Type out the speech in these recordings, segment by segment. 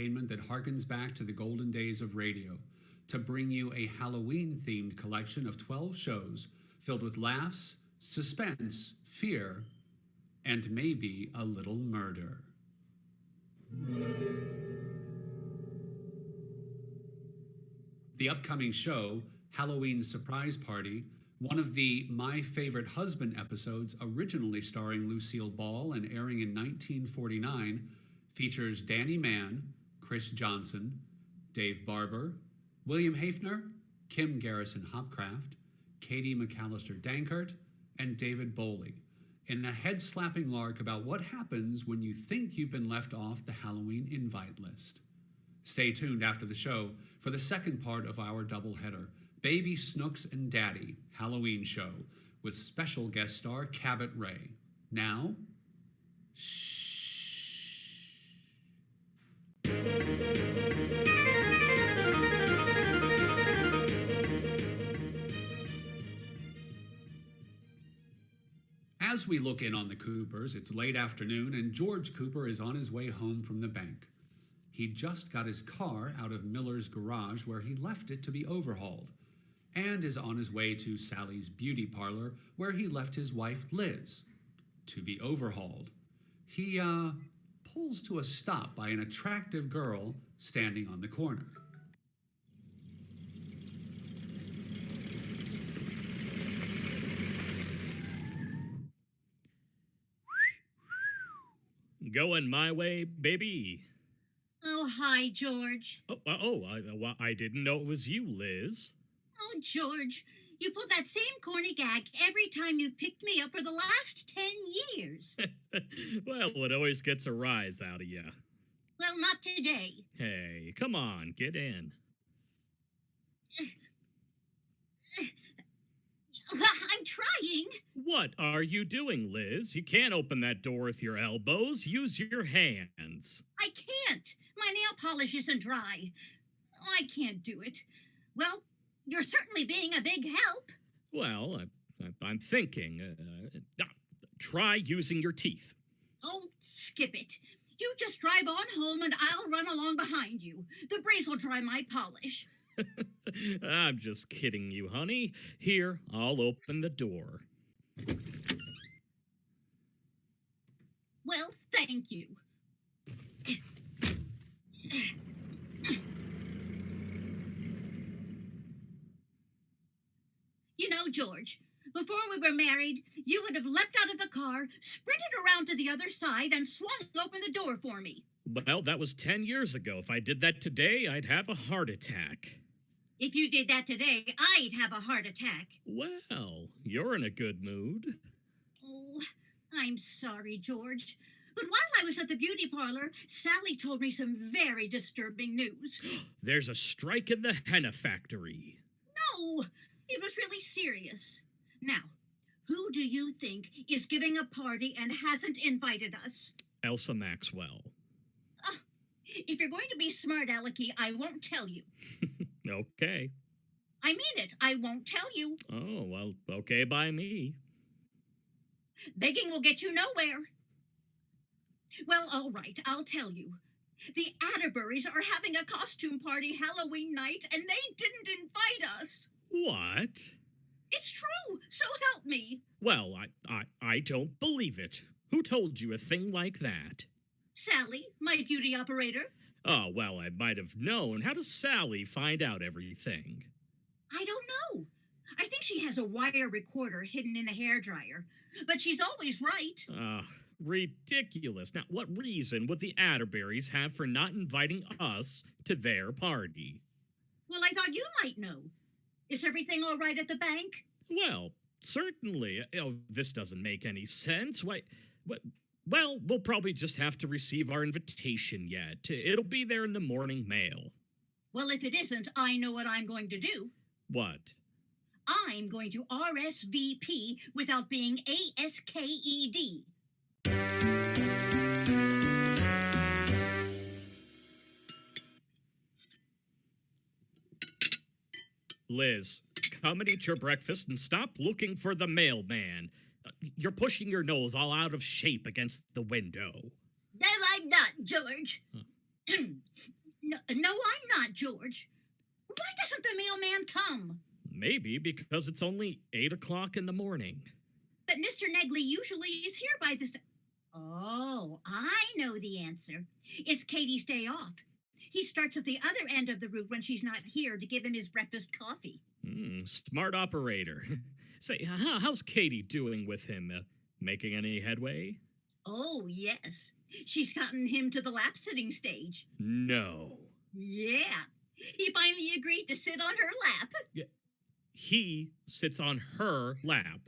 entertainment that harkens back to the golden days of radio to bring you a Halloween-themed collection of 12 shows filled with laughs, suspense, fear, and maybe a little murder. The upcoming show, Halloween Surprise Party, one of the My Favorite Husband episodes originally starring Lucille Ball and airing in 1949, features Dani Mann, Chris Johnson, Dave Barber, William Hafner, Kim Garrison Hopcraft, Katie McAllister Danckaert, and David Boley, in a head-slapping lark about what happens when you think you've been left off the Halloween invite list. Stay tuned after the show for the second part of our doubleheader, Baby Snooks and Daddy Halloween Show, with special guest star Cabot Rea. Now, shh. As we look in on the Coopers, it's late afternoon and George Cooper is on his way home from the bank. He just got his car out of Miller's garage where he left it to be overhauled, and is on his way to Sally's beauty parlor where he left his wife Liz to be overhauled. He pulls to a stop by an attractive girl standing on the corner. Going my way, baby. Oh, hi, George. I didn't know it was you, Liz. Oh, George, you pull that same corny gag every time you've picked me up for the last 10 years. Well, it always gets a rise out of you. Well, not today. Hey, come on, get in. I'm trying. What are you doing, Liz? You can't open that door with your elbows. Use your hands. I can't. My nail polish isn't dry. I can't do it. Well, you're certainly being a big help. Well, I'm thinking. Try using your teeth. Oh, skip it. You just drive on home and I'll run along behind you. The breeze will dry my polish. I'm just kidding you, honey. Here, I'll open the door. Well, thank you. You know, George, before we were married, you would have leapt out of the car, sprinted around to the other side, and swung open the door for me. Well, that was 10 years ago. If I did that today, I'd have a heart attack. If you did that today, I'd have a heart attack. Well, you're in a good mood. Oh, I'm sorry, George. But while I was at the beauty parlor, Sally told me some very disturbing news. There's a strike in the henna factory. No, it was really serious. Now, who do you think is giving a party and hasn't invited us? Elsa Maxwell. If you're going to be smart, Alecky, I won't tell you. Okay. I mean it. I won't tell you. Oh, well, okay by me. Begging will get you nowhere. Well, all right, I'll tell you. The Atterburys are having a costume party Halloween night, and they didn't invite us. What? It's true, so help me. Well, I don't believe it. Who told you a thing like that? Sally, my beauty operator. Oh, well, I might have known. How does Sally find out everything? I don't know. I think she has a wire recorder hidden in a hairdryer. But she's always right. Ridiculous. Now, what reason would the Atterburys have for not inviting us to their party? Well, I thought you might know. Is everything all right at the bank? Well, certainly. Oh, this doesn't make any sense. Why? Well, we'll probably just have to receive our invitation yet. It'll be there in the morning mail. Well, if it isn't, I know what I'm going to do. What? I'm going to RSVP without being ASKED. Liz, come and eat your breakfast and stop looking for the mailman. You're pushing your nose all out of shape against the window. No, I'm not, George. Huh. No, I'm not, George. Why doesn't the mailman come? Maybe because it's only 8 o'clock in the morning. But Mr. Negley usually is here by this time. Oh, I know the answer. It's Katie's day off. He starts at the other end of the route when she's not here to give him his breakfast coffee. Smart operator. Say, how's Katie doing with him? Making any headway? Oh, yes. She's gotten him to the lap-sitting stage. No. Yeah. He finally agreed to sit on her lap. Yeah. He sits on her lap.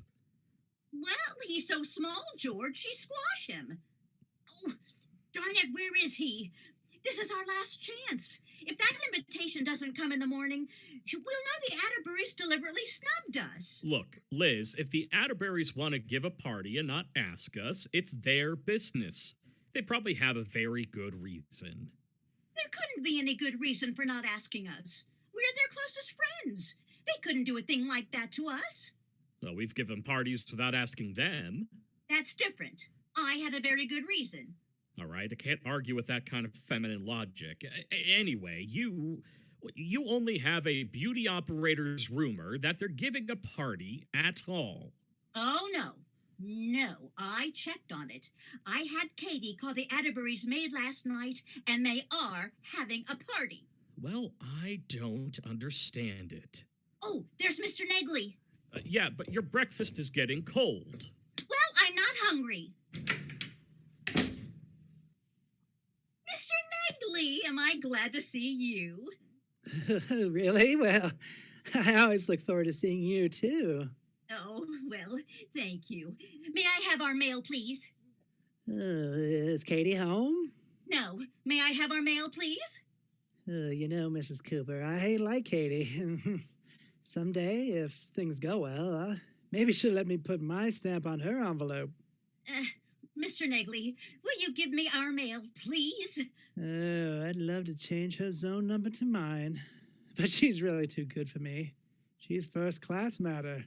Well, he's so small, George, she squash him. Oh, darn it, where is he? This is our last chance. If that invitation doesn't come in the morning, we'll know the Atterburys deliberately snubbed us. Look, Liz, if the Atterburys want to give a party and not ask us, it's their business. They probably have a very good reason. There couldn't be any good reason for not asking us. We're their closest friends. They couldn't do a thing like that to us. Well, we've given parties without asking them. That's different. I had a very good reason. All right, I can't argue with that kind of feminine logic. Anyway, you only have a beauty operator's rumor that they're giving a party at all. Oh, no. No, I checked on it. I had Katie call the Atterburys maid last night, and they are having a party. Well, I don't understand it. Oh, there's Mr. Negley. Yeah, but your breakfast is getting cold. Well, I'm not hungry. Mr. Negley, am I glad to see you? Really? Well, I always look forward to seeing you, too. Oh, well, thank you. May I have our mail, please? Is Katie home? No. May I have our mail, please? Mrs. Cooper, I like Katie. Someday, if things go well, maybe she'll let me put my stamp on her envelope. Mr. Negley, will you give me our mail, please? Oh, I'd love to change her zone number to mine. But she's really too good for me. She's first-class matter.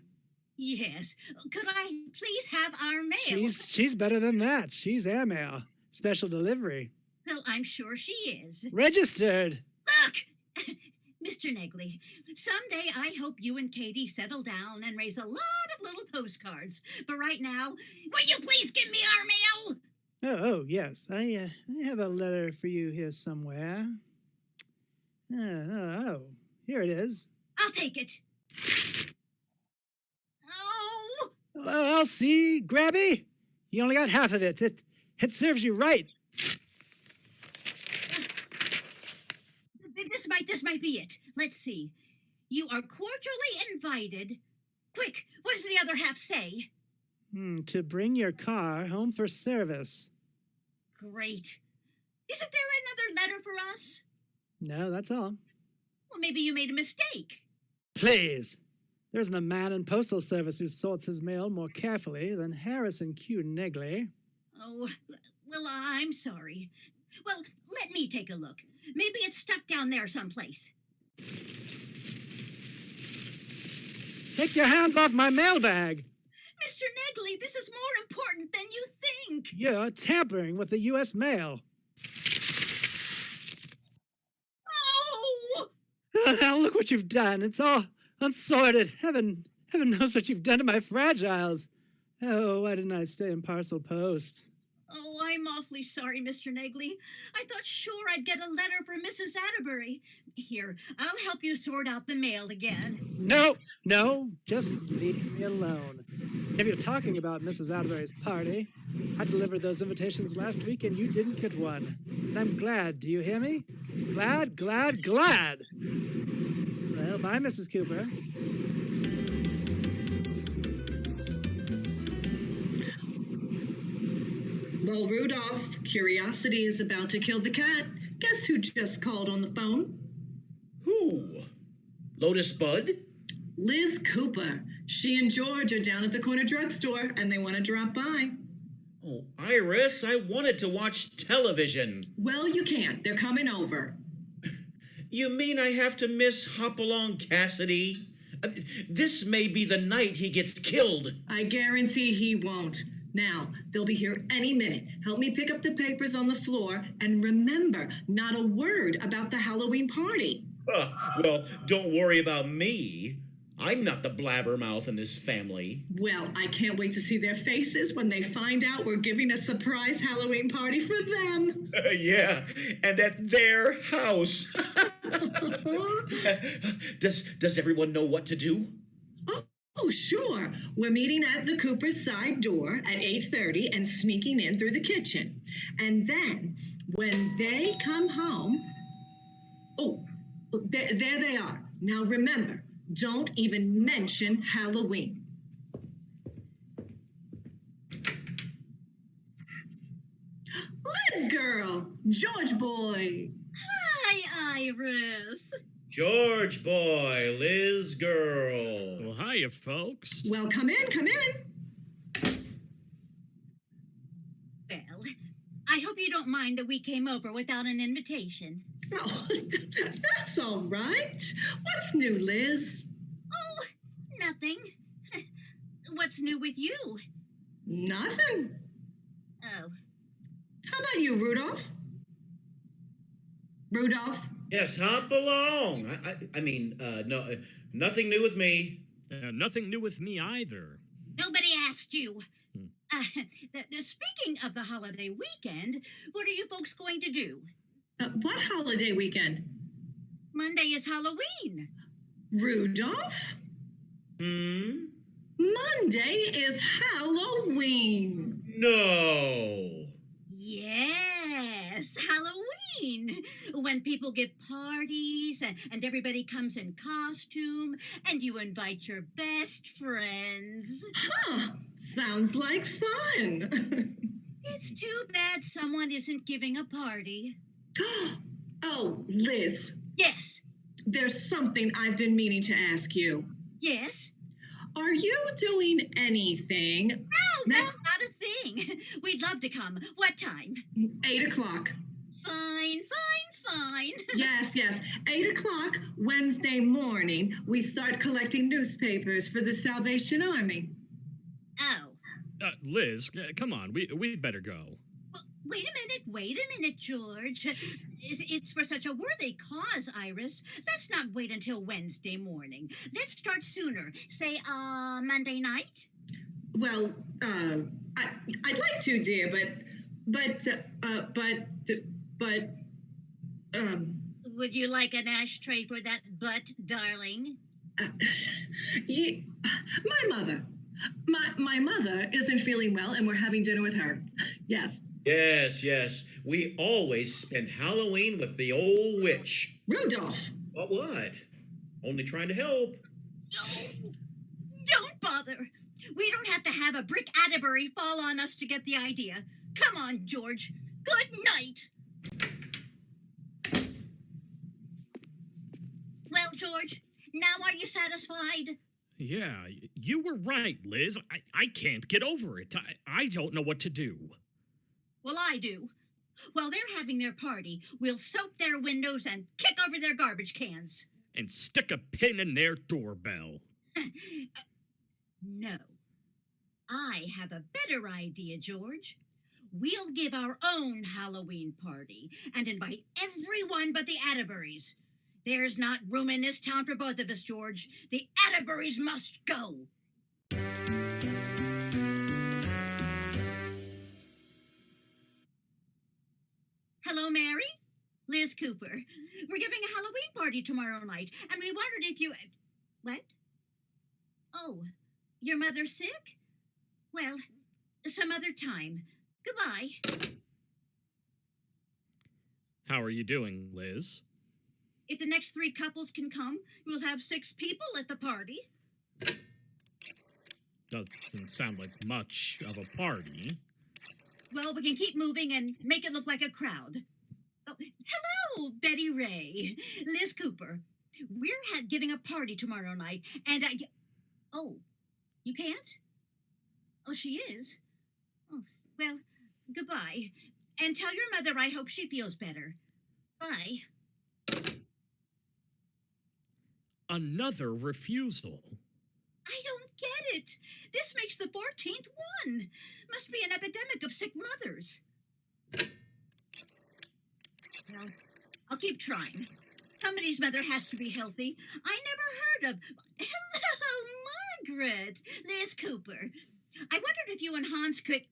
Yes. Could I please have our mail? She's better than that. She's airmail. Special delivery. Well, I'm sure she is. Registered. Look! Mr. Negley, someday I hope you and Katie settle down and raise a lot of little postcards. But right now, will you please give me our mail? Oh, yes. I have a letter for you here somewhere. Oh, here it is. I'll take it. Oh! Well, see, Grabby? You only got half of it. It serves you right. This might be it. Let's see. You are cordially invited. Quick, what does the other half say? To bring your car home for service. Great. Isn't there another letter for us? No, that's all. Well, maybe you made a mistake. Please. There isn't a man in postal service who sorts his mail more carefully than Harrison Q. Negley. Oh, well, I'm sorry. Well, let me take a look. Maybe it's stuck down there someplace. Take your hands off my mailbag. Mr. Negley, this is more important than you think. You're tampering with the U.S. mail. Oh! Now look what you've done. It's all unsorted. Heaven knows what you've done to my fragiles. Oh, why didn't I stay in parcel post? Oh, I'm awfully sorry, Mr. Negley. I thought sure I'd get a letter from Mrs. Atterbury. Here, I'll help you sort out the mail again. No, just leave me alone. If you're talking about Mrs. Atterbury's party, I delivered those invitations last week and you didn't get one. And I'm glad, do you hear me? Glad. Well, bye, Mrs. Cooper. Well, Rudolph, curiosity is about to kill the cat. Guess who just called on the phone? Who? Lotus Bud? Liz Cooper. She and George are down at the corner drugstore, and they want to drop by. Oh, Iris, I wanted to watch television. Well, you can't. They're coming over. You mean I have to miss Hopalong Cassidy? This may be the night he gets killed. I guarantee he won't. Now, they'll be here any minute. Help me pick up the papers on the floor, and remember, not a word about the Halloween party. Well, don't worry about me. I'm not the blabbermouth in this family. Well, I can't wait to see their faces when they find out we're giving a surprise Halloween party for them. Yeah, and at their house. Does everyone know what to do? Oh, sure. We're meeting at the Cooper's side door at 8:30 and sneaking in through the kitchen. And then, when they come home... Oh, there they are. Now remember, don't even mention Halloween. Liz girl, George boy. Hi, Iris. George boy, Liz girl. Well, hiya, folks. Well, come in, come in. Well, I hope you don't mind that we came over without an invitation. Oh, that's all right. What's new, Liz? Oh, nothing. What's new with you? Nothing. Oh, How about you, Rudolph? Rudolph? Yes, hop along. I mean, no, nothing new with me. Nothing new with me either. nobody asked you. Speaking of the holiday weekend, what are you folks going to do? What holiday weekend? Monday is Halloween. Rudolph? Monday is Halloween. No. Yes, Halloween. When people give parties and everybody comes in costume and you invite your best friends. Huh, sounds like fun. It's too bad someone isn't giving a party. Oh, Liz, Yes, there's something I've been meaning to ask you. yes. Are you doing anything? No, not a thing. We'd love to come. What time? 8 o'clock. Fine. Yes. 8 o'clock Wednesday morning, we start collecting newspapers for the Salvation Army. Oh. Liz, come on. We'd better go. Wait a minute, George. It's for such a worthy cause, Iris. Let's not wait until Wednesday morning. Let's start sooner. Say, Monday night? Well, I'd like to, dear, but, Would you like an ashtray for that butt, darling? My mother isn't feeling well, and we're having dinner with her. Yes. Yes. We always spend Halloween with the old witch. Rudolph. What? Only trying to help. No, don't bother. We don't have to have a brick Atterbury fall on us to get the idea. Come on, George. Good night. Well, George, now are you satisfied? Yeah, you were right, Liz. I can't get over it. I don't know what to do. Well, I do. While they're having their party, we'll soap their windows and kick over their garbage cans. And stick a pin in their doorbell. No. I have a better idea, George. We'll give our own Halloween party and invite everyone but the Atterburys. There's not room in this town for both of us, George. The Atterburys must go. Hello, Mary? Liz Cooper. We're giving a Halloween party tomorrow night, and we wondered if you... What? Oh, your mother's sick? Well, some other time. Goodbye. How are you doing, Liz? If the next 3 couples can come, we'll have 6 people at the party. Doesn't sound like much of a party. Well, we can keep moving and make it look like a crowd. Oh, hello, Betty Ray. Liz Cooper. We're giving a party tomorrow night, and Oh, you can't? Oh, she is? Oh, well, goodbye. And tell your mother I hope she feels better. Bye. Another refusal. I don't get it. This makes the 14th one. Must be an epidemic of sick mothers. Well, I'll keep trying. Somebody's mother has to be healthy. I never heard of... Hello, Margaret. Liz Cooper. I wondered if you and Hans could...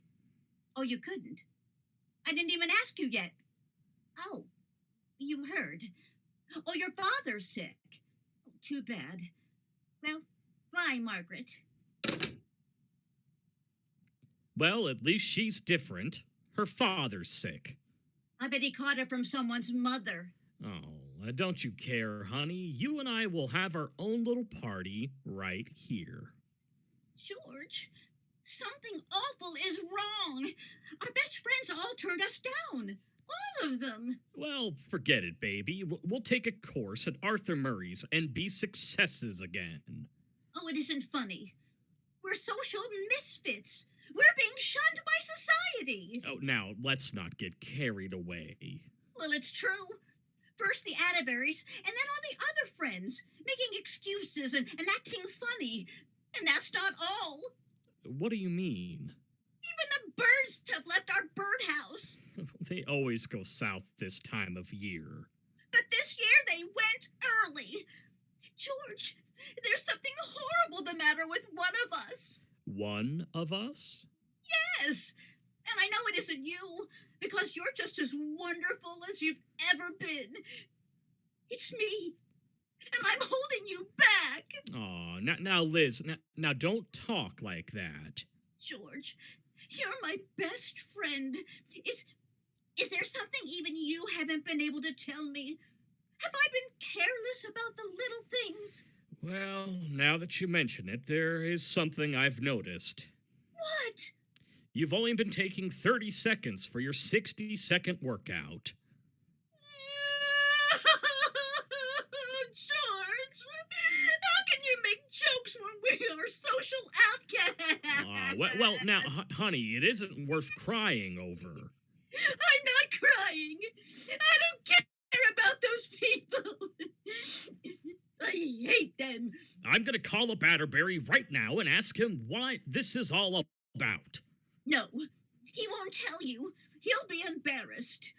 Oh, you couldn't? I didn't even ask you yet. Oh, you heard. Oh, your father's sick. Oh, too bad. Well, bye, Margaret. Well, at least she's different. Her father's sick. I bet he caught it from someone's mother. Oh, don't you care, honey? You and I will have our own little party right here. George, something awful is wrong. Our best friends all turned us down. All of them. Well, forget it, baby. We'll take a course at Arthur Murray's and be successes again. Oh, it isn't funny. We're social misfits. We're being shunned by society. Oh, now, let's not get carried away. Well, it's true. First the Atterburys, and then all the other friends, making excuses and acting funny. And that's not all. What do you mean? Even the birds have left our birdhouse. They always go south this time of year. But this year they went early. George, there's something horrible the matter with one of us. One of us? Yes. And I know it isn't you, because you're just as wonderful as you've ever been. It's me. And I'm holding you back. Aw, now, Liz, now don't talk like that. George, you're my best friend. Is there something even you haven't been able to tell me? Have I been careless about the little things? Well, now that you mention it, there is something I've noticed. What? You've only been taking 30 seconds for your 60-second workout. George, how can you make jokes when we are social outcasts? Well, now, honey, it isn't worth crying over. I'm not crying. I don't care about those people. I hate them. I'm going to call up Atterbury right now and ask him why this is all about. No, he won't tell you. He'll be embarrassed.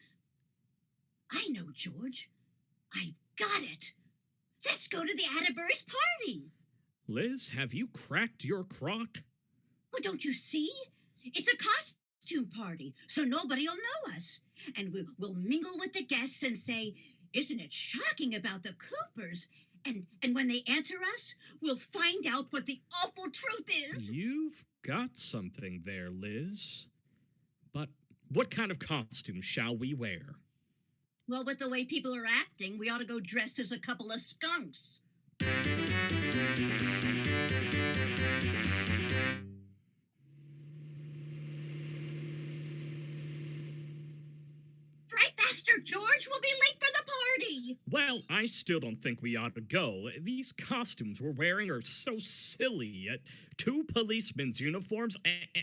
I know, George. I've got it. Let's go to the Atterbury's party. Liz, have you cracked your crock? Well, don't you see? It's a costume party, so nobody'll know us. And we'll mingle with the guests and say, isn't it shocking about the Coopers? And when they answer us, we'll find out what the awful truth is. You've got something there, Liz. But what kind of costume shall we wear? Well, with the way people are acting, we ought to go dressed as a couple of skunks. Drive faster, George. We'll be late for the party. Well, I still don't think we ought to go. These costumes we're wearing are so silly. 2 policemen's uniforms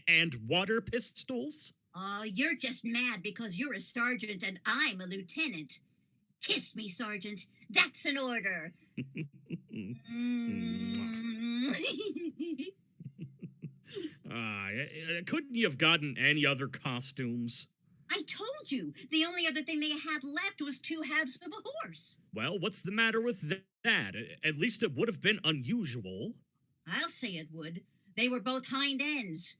and water pistols. Oh, you're just mad because you're a sergeant and I'm a lieutenant. Kiss me, Sergeant. That's an order. Couldn't you have gotten any other costumes? I told you. The only other thing they had left was 2 halves of a horse. Well, what's the matter with that? At least it would have been unusual. I'll say it would. They were both hind ends.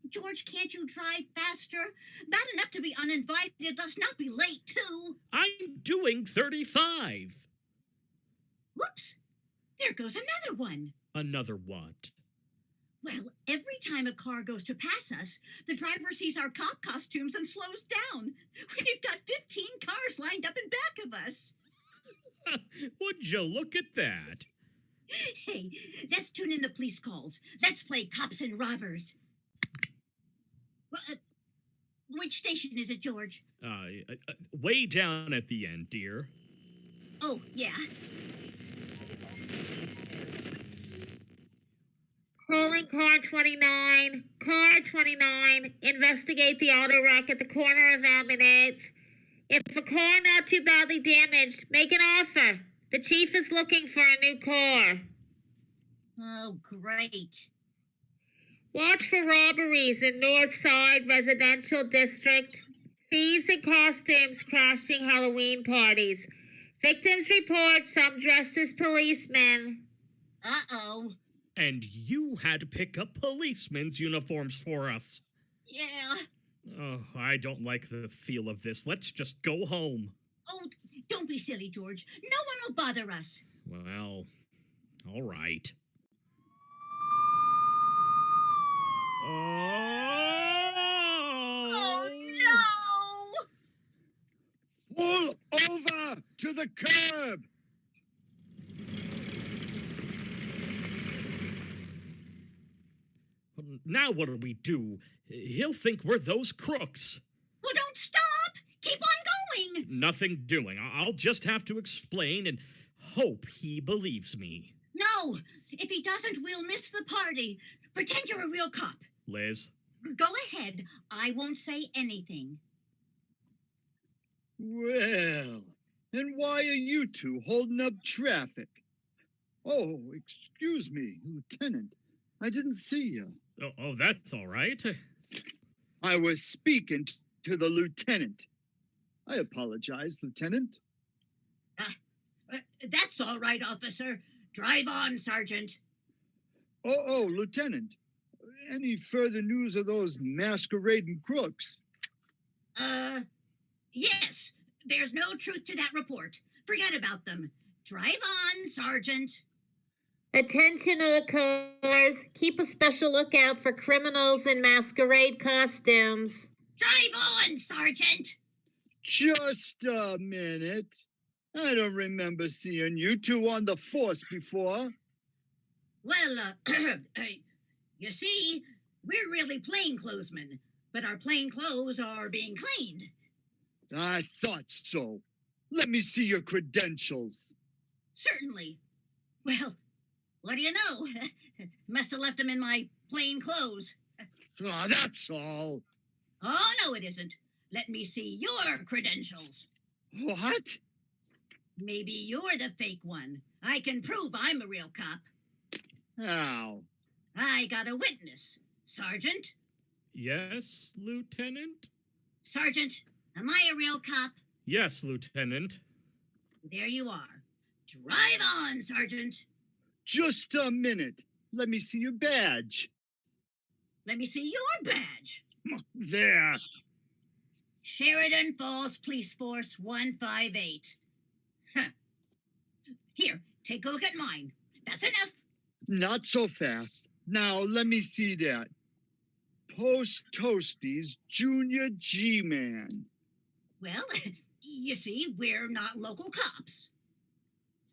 George, can't you drive faster? Bad enough to be uninvited, let's not be late, too. I'm doing 35. Whoops. There goes another one. Another what? Well, every time a car goes to pass us, the driver sees our cop costumes and slows down. We've got 15 cars lined up in back of us. Would you look at that? Hey, let's tune in the police calls. Let's play cops and robbers. Well, which station is it, George? Way down at the end, dear. Oh, yeah. Calling car 29. Car 29. Investigate the auto wreck at the corner of M and 8th. If a car not too badly damaged, make an offer. The chief is looking for a new car. Oh, great. Watch for robberies in North Side Residential District. Thieves in costumes crashing Halloween parties. Victims report some dressed as policemen. Uh-oh. And you had to pick up policemen's uniforms for us. Yeah. Oh, I don't like the feel of this. Let's just go home. Oh, don't be silly, George. No one will bother us. Well, all right. Oh, no! Pull over to the curb! Now what do we do? He'll think we're those crooks. Well, don't stop! Keep on going! Nothing doing. I'll just have to explain and hope he believes me. No! If he doesn't, we'll miss the party. Pretend you're a real cop. Liz? Go ahead. I won't say anything. Well, and why are you two holding up traffic? Oh, excuse me, Lieutenant. I didn't see you. Oh, that's all right. I was speaking to the lieutenant. I apologize, Lieutenant. That's all right, officer. Drive on, Sergeant. Oh, Lieutenant. Any further news of those masquerading crooks? Yes. There's no truth to that report. Forget about them. Drive on, Sergeant. Attention all cars. Keep a special lookout for criminals in masquerade costumes. Drive on, Sergeant. Just a minute. I don't remember seeing you two on the force before. Well, you see, we're really plainclothesmen, but our plain clothes are being cleaned. I thought so. Let me see your credentials. Certainly. Well, what do you know? Must have left them in my plain clothes. Ah, that's all. Oh, no, it isn't. Let me see your credentials. What? Maybe you're the fake one. I can prove I'm a real cop. How? I got a witness. Sergeant? Yes, Lieutenant? Sergeant, am I a real cop? Yes, Lieutenant. There you are. Drive on, Sergeant. Just a minute. Let me see your badge. Let me see your badge. There. Sheridan Falls Police Force 158. Huh. Here, take a look at mine. That's enough. Not so fast. Now, let me see that. Post Toasties Junior G-Man. Well, you see, we're not local cops.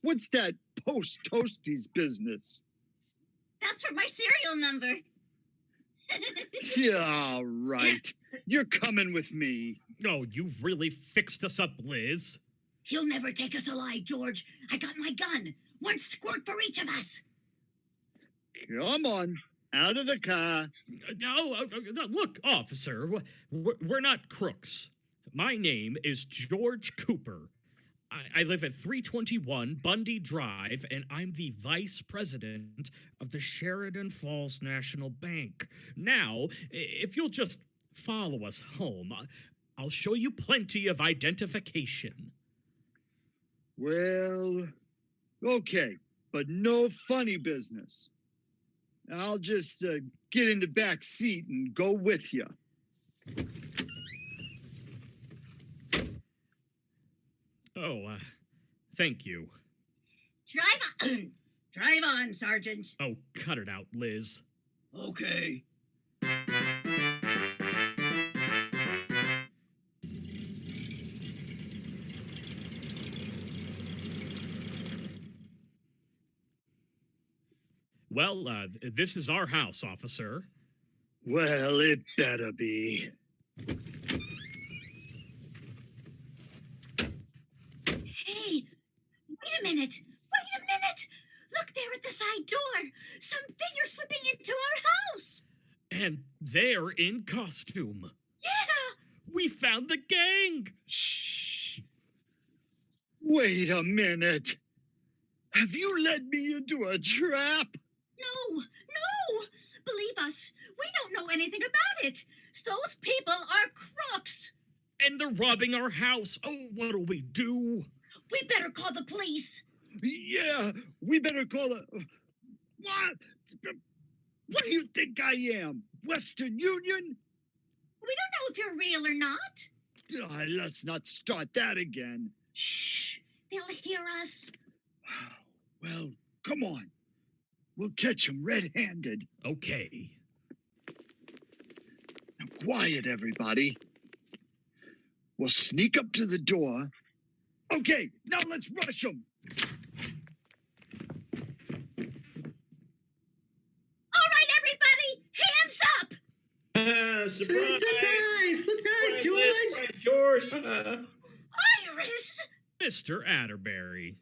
What's that Post Toasties business? That's for my serial number. Yeah, right. You're coming with me. Oh, you really fixed us up, Liz. He'll never take us alive, George. I got my gun. One squirt for each of us. Come on. Out of the car. No, look, officer, we're not crooks. My name is George Cooper. I live at 321 Bundy Drive, and I'm the vice president of the Sheridan Falls National Bank. Now, if you'll just follow us home, I'll show you plenty of identification. Well, okay, but no funny business. I'll just get in the back seat and go with you. Oh, thank you. Drive on, Sergeant. Oh, cut it out, Liz. Okay. Well, this is our house, officer. Well, it better be. Hey, wait a minute. Look there at the side door. Some figure slipping into our house. And they're in costume. Yeah. We found the gang. Shh. Wait a minute. Have you led me into a trap? No, no! Believe us, we don't know anything about it. Those people are crooks. And they're robbing our house. Oh, what'll we do? We better call the police. Yeah, we better call the... What? What do you think I am? Western Union? We don't know if you're real or not. Let's not start that again. Shh, they'll hear us. Well, come on. We'll catch them red-handed. Okay. Now, quiet, everybody. We'll sneak up to the door. Okay, now let's rush them. All right, everybody, hands up! Surprise! Surprise, George! Surprise, George! Iris! Mr. Atterbury.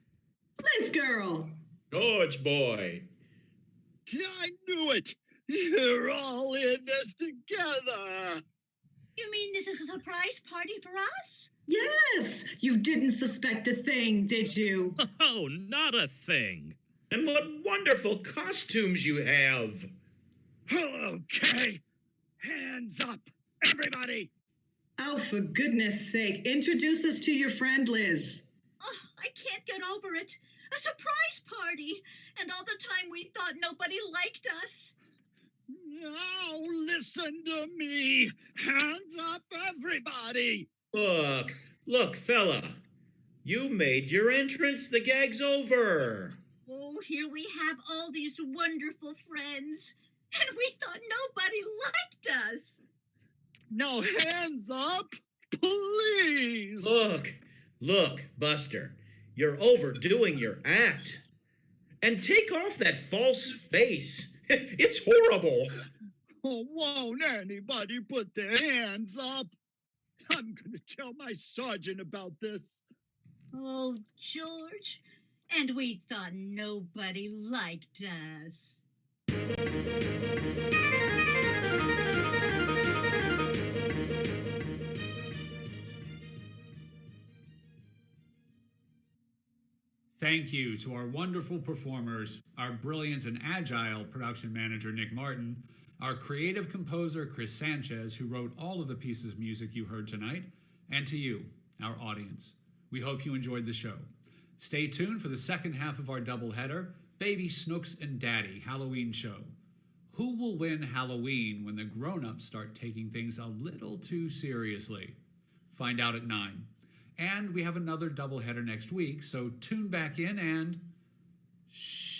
This girl. George boy. I knew it. You're all in this together. You mean this is a surprise party for us? Yes, you didn't suspect a thing, did you? Oh, not a thing. And what wonderful costumes you have. Okay, hands up, everybody. Oh, for goodness sake, introduce us to your friend, Liz. Oh, I can't get over it. A surprise party. And all the time we thought nobody liked us. Now listen to me. Hands up, everybody. Look, fella. You made your entrance. The gag's over. Oh, here we have all these wonderful friends. And we thought nobody liked us. Now hands up, please. Look, Buster. You're overdoing your act. And take off that false face. It's horrible. Oh, won't anybody put their hands up? I'm going to tell my sergeant about this. Oh, George. And we thought nobody liked us. Thank you to our wonderful performers, our brilliant and agile production manager, Nick Martin, our creative composer, Chris Sanchez, who wrote all of the pieces of music you heard tonight, and to you, our audience. We hope you enjoyed the show. Stay tuned for the second half of our doubleheader, Baby Snooks and Daddy Halloween Show. Who will win Halloween when the grown-ups start taking things a little too seriously? Find out at 9. And we have another doubleheader next week, so tune back in and shh.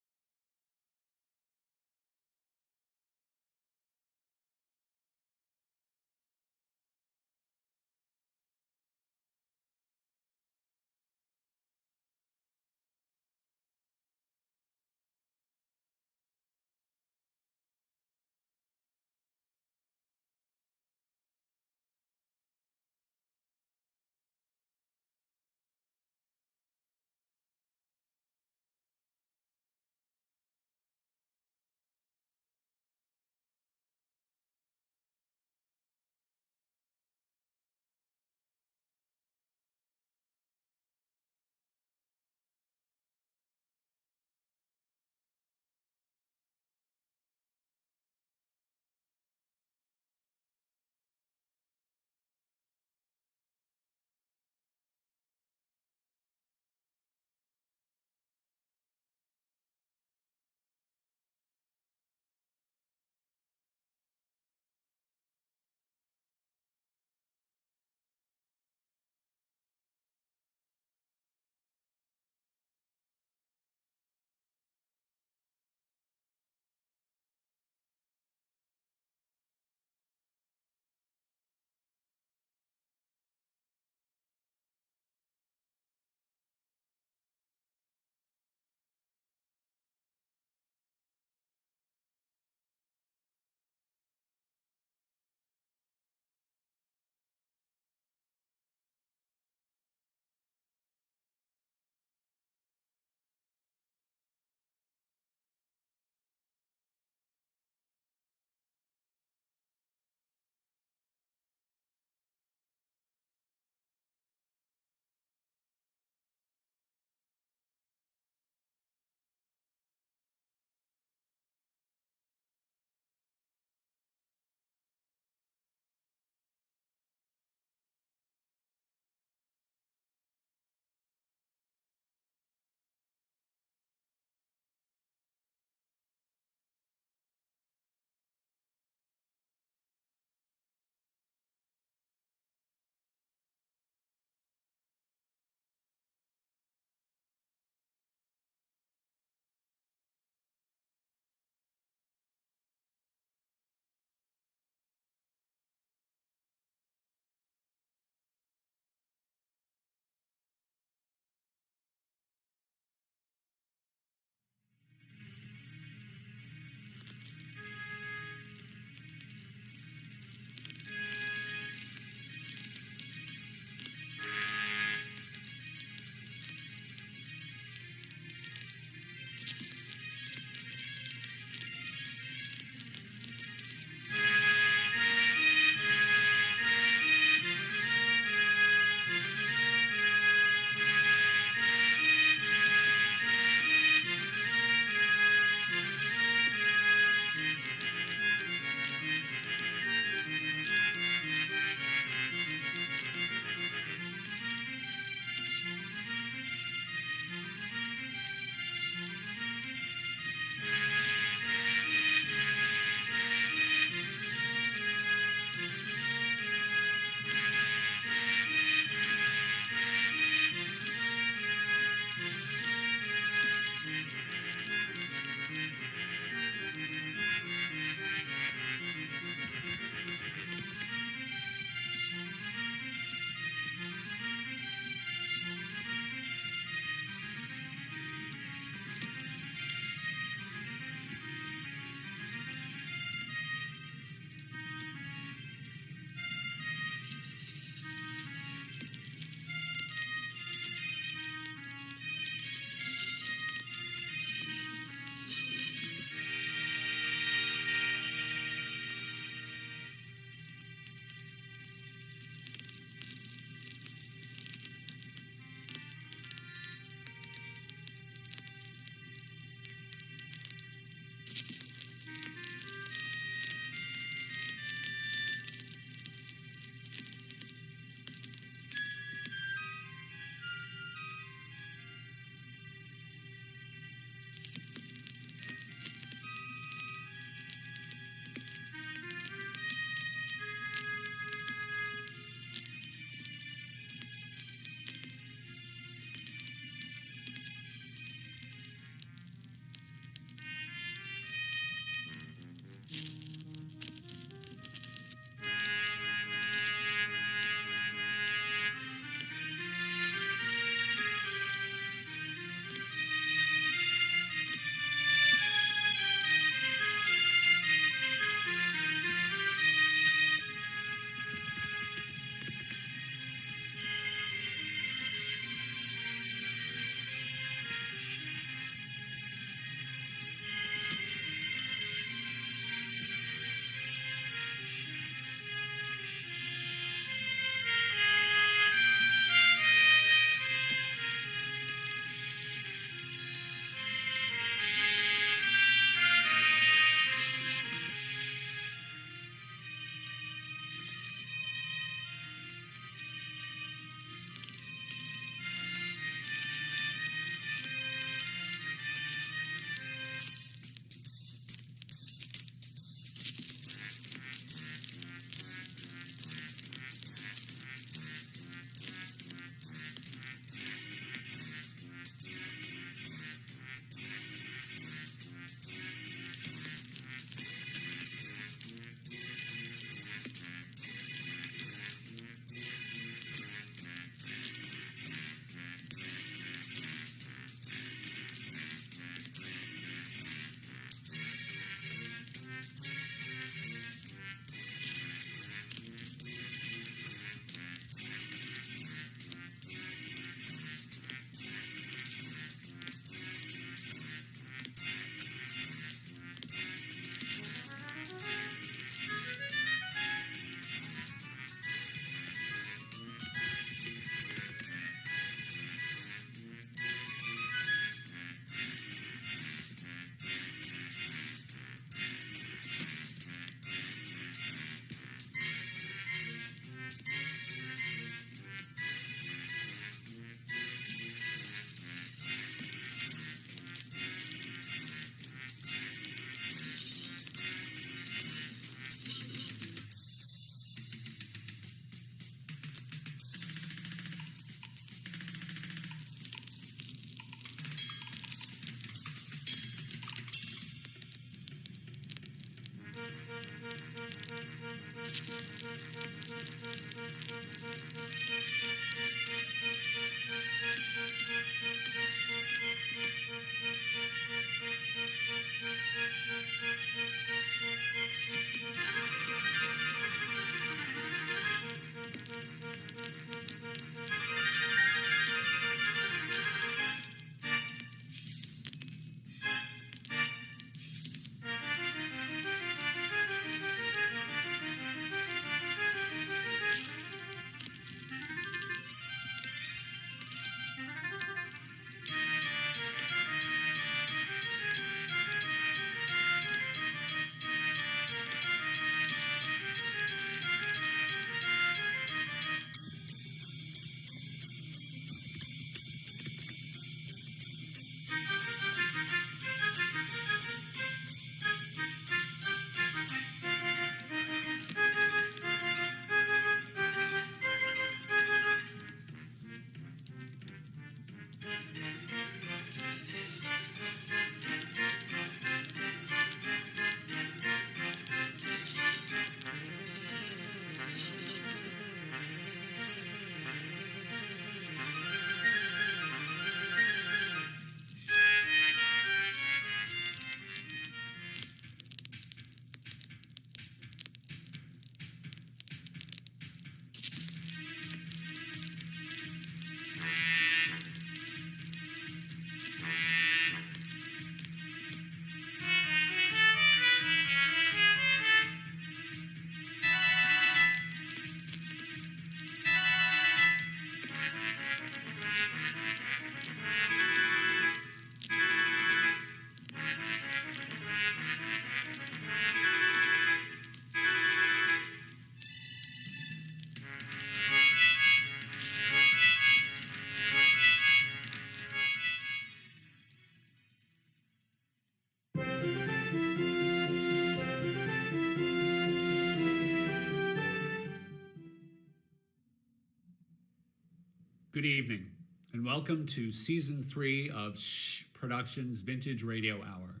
Good evening, and welcome to Season 3 of Shhh Productions Vintage Radio Hour.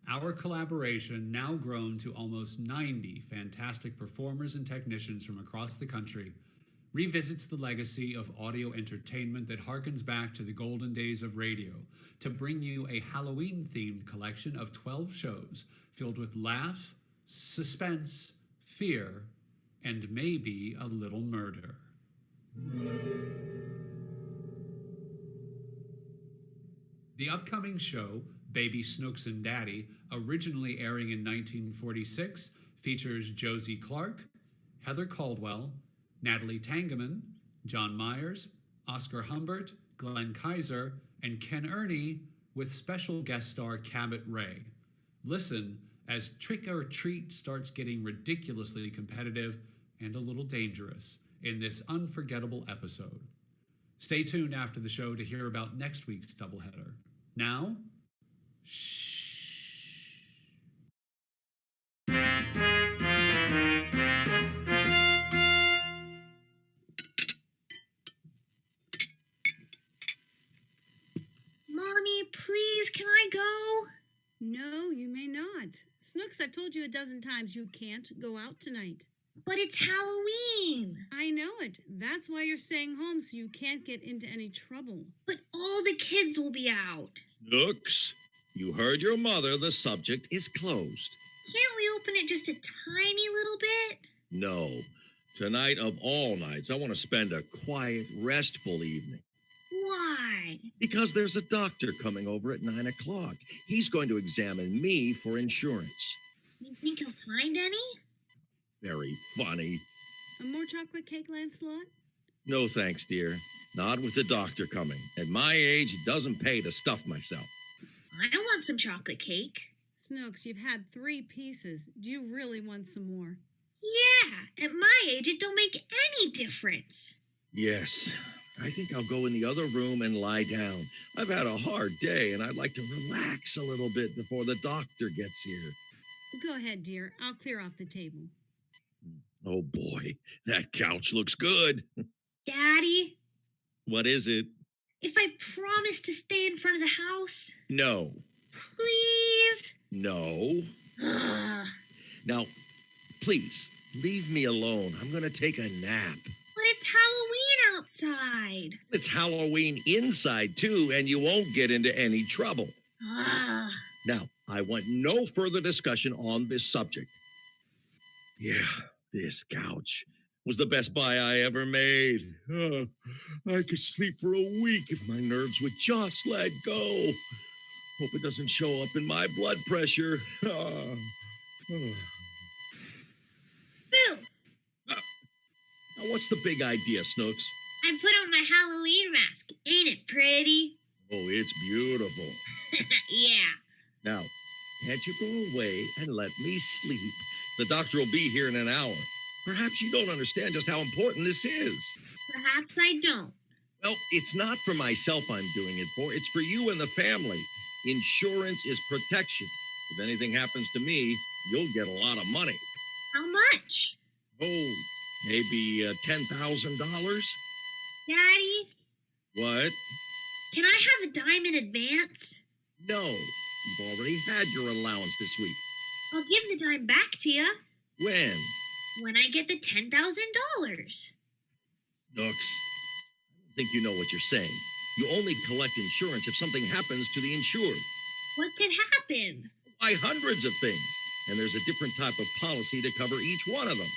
Our collaboration, now grown to almost 90 fantastic performers and technicians from across the country, revisits the legacy of audio entertainment that harkens back to the golden days of radio to bring you a Halloween-themed collection of 12 shows filled with laugh, suspense, fear, and maybe a little murder. The upcoming show, Baby Snooks and Daddy, originally airing in 1946, features Josie Clark, Heather Caldwell, Natalie Tangeman, John Myers, Oscar Humbert, Glen Kizer, and Ken Erney, with special guest star Cabot Rea. Listen as Trick or Treat starts getting ridiculously competitive and a little dangerous in this unforgettable episode. Stay tuned after the show to hear about next week's doubleheader. Now, shh. Mommy, please, can I go? No, you may not. Snooks, I've told you a dozen times you can't go out tonight. But it's Halloween. I know it. That's why you're staying home, so you can't get into any trouble. But all the kids will be out. Snooks, you heard your mother. The subject is closed. Can't we open it just a tiny little bit? No. Tonight of all nights, I want to spend a quiet, restful evening. Why? Because there's a doctor coming over at 9 o'clock. He's going to examine me for insurance. You think he'll find any? Very funny. A more chocolate cake, Lancelot? No thanks, dear. Not with the doctor coming. At my age, it doesn't pay to stuff myself. I want some chocolate cake. Snooks, you've had 3 pieces. Do you really want some more? Yeah, at my age, it don't make any difference. Yes, I think I'll go in the other room and lie down. I've had a hard day, and I'd like to relax a little bit before the doctor gets here. Go ahead, dear. I'll clear off the table. Oh, boy, that couch looks good. Daddy, What is it? if I promise to stay in front of the house, No. please? No. Ugh. Now, please, leave me alone. I'm going to take a nap. But it's Halloween outside. It's Halloween inside, too, and you won't get into any trouble. Ugh. Now, I want no further discussion on this subject. Yeah, this couch was the best buy I ever made. I could sleep for a week if my nerves would just let go. Hope it doesn't show up in my blood pressure. Boo! Now, what's the big idea, Snooks? I put on my Halloween mask. Ain't it pretty? Oh, it's beautiful. Yeah. Now, can't you go away and let me sleep? The doctor will be here in an hour. Perhaps you don't understand just how important this is. Perhaps I don't. Well, it's not for myself I'm doing it for. It's for you and the family. Insurance is protection. If anything happens to me, you'll get a lot of money. How much? Oh, maybe $10,000? Daddy, What? can I have a dime in advance? No, you've already had your allowance this week. I'll give the dime back to you When? when I get the $10,000. Nooks, I don't think you know what you're saying. You only collect insurance if something happens to the insured. What could happen? Why, hundreds of things. And there's a different type of policy to cover each one of them.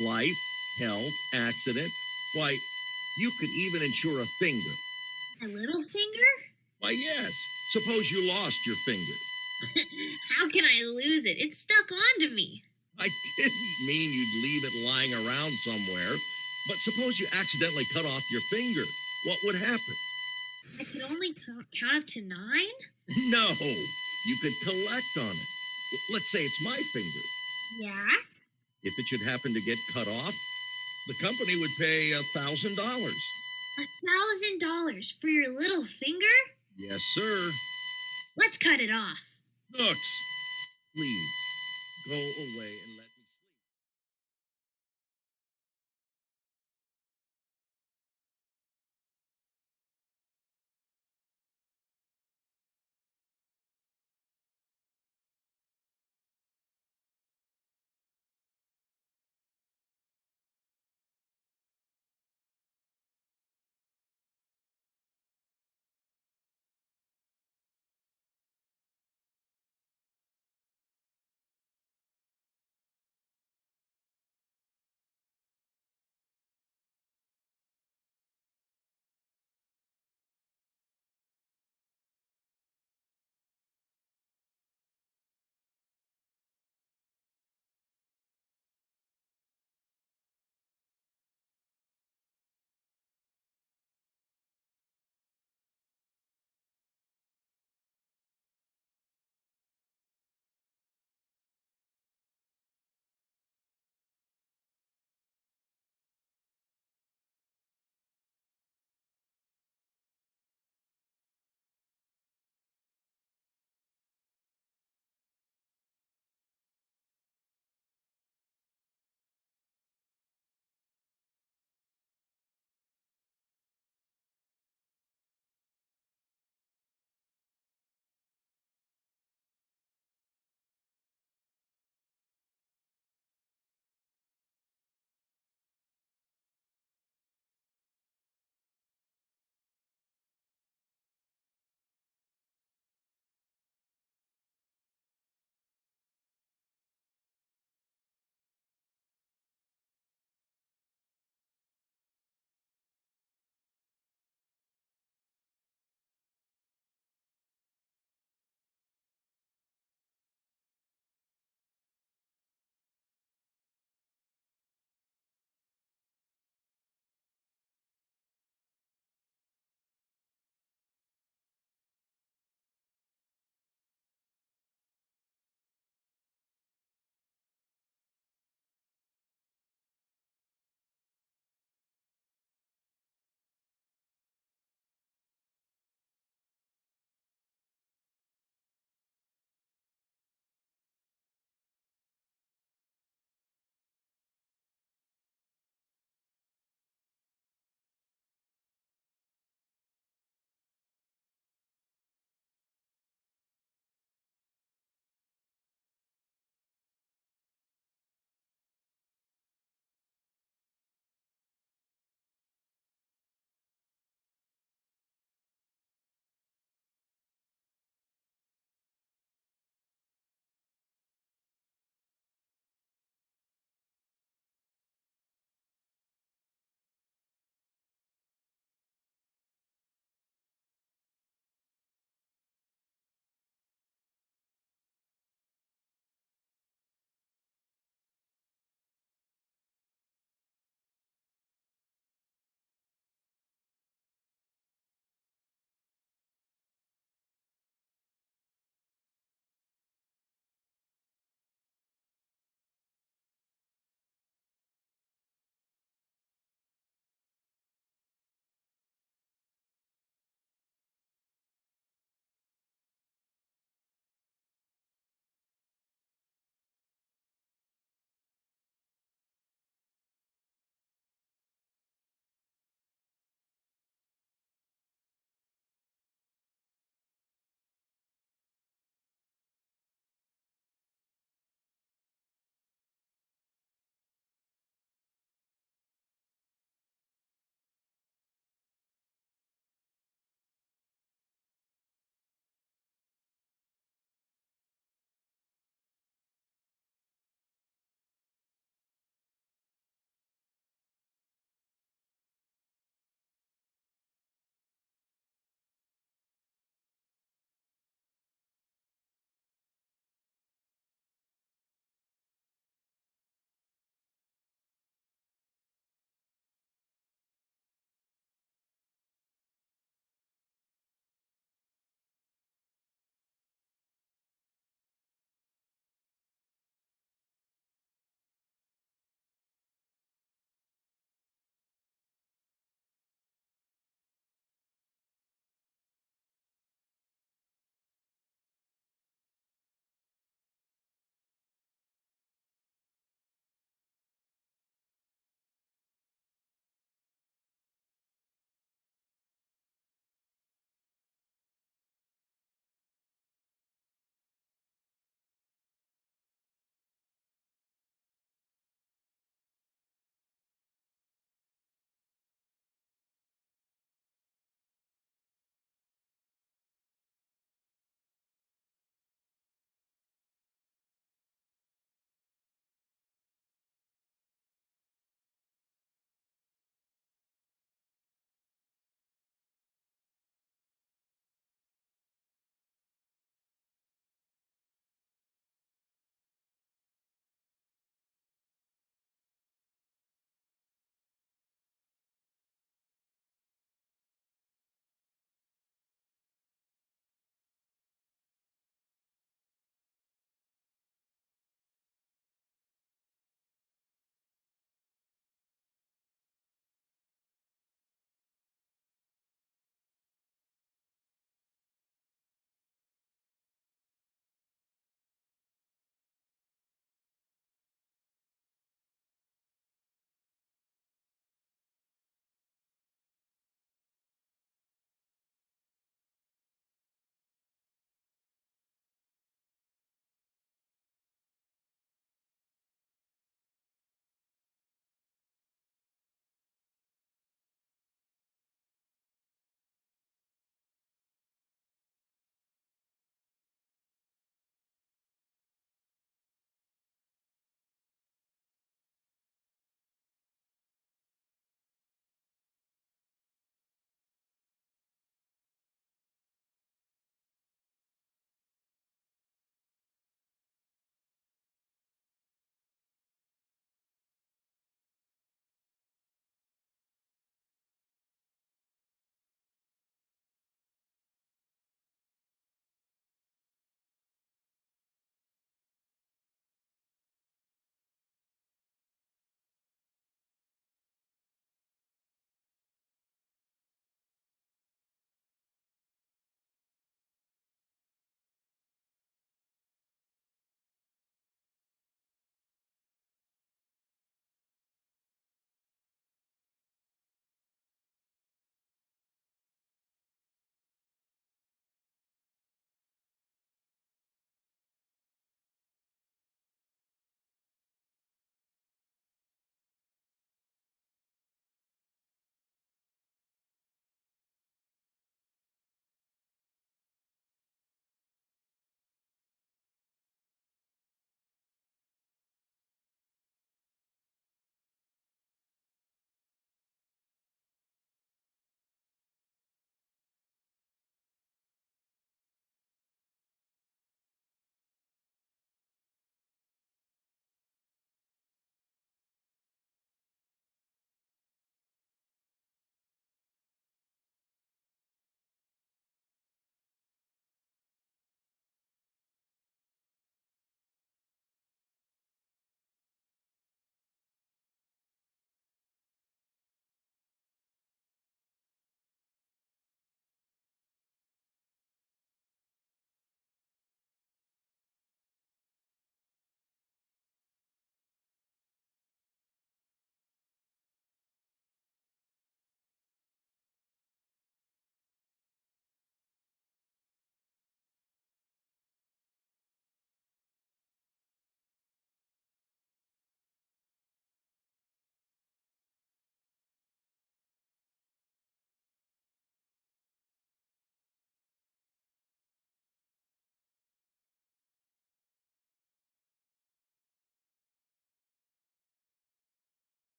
Life, health, accident. Why, you could even insure a finger. A little finger? Why, yes. Suppose you lost your finger. How can I lose it? It's stuck onto me. I didn't mean you'd leave it lying around somewhere. But suppose you accidentally cut off your finger. What would happen? I could only count up to 9? No, you could collect on it. Let's say it's my finger. Yeah? If it should happen to get cut off, the company would pay $1,000. $1,000 for your little finger? Yes, sir. Let's cut it off. Nooks, please, go away and let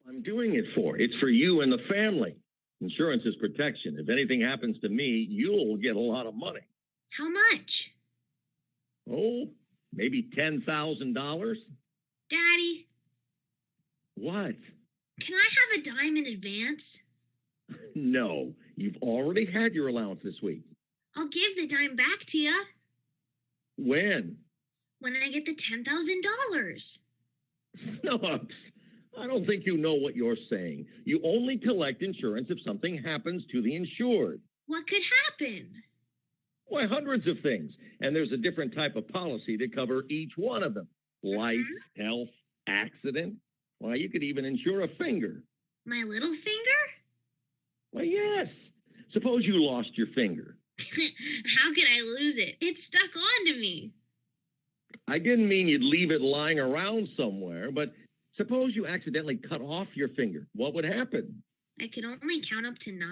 I'm doing it for. It's for you and the family. Insurance is protection. If anything happens to me, you'll get a lot of money. How much? Oh, maybe $10,000? Daddy, What? can I have a dime in advance? No, you've already had your allowance this week. I'll give the dime back to you When? when I get the $10,000. Snooks, I don't think you know what you're saying. You only collect insurance if something happens to the insured. What could happen? Why, hundreds of things. And there's a different type of policy to cover each one of them. Life, health, accident. Why, you could even insure a finger. My little finger? Why, yes. Suppose you lost your finger. How could I lose it? It stuck onto me. I didn't mean you'd leave it lying around somewhere, but suppose you accidentally cut off your finger. What would happen? I could only count up to 9?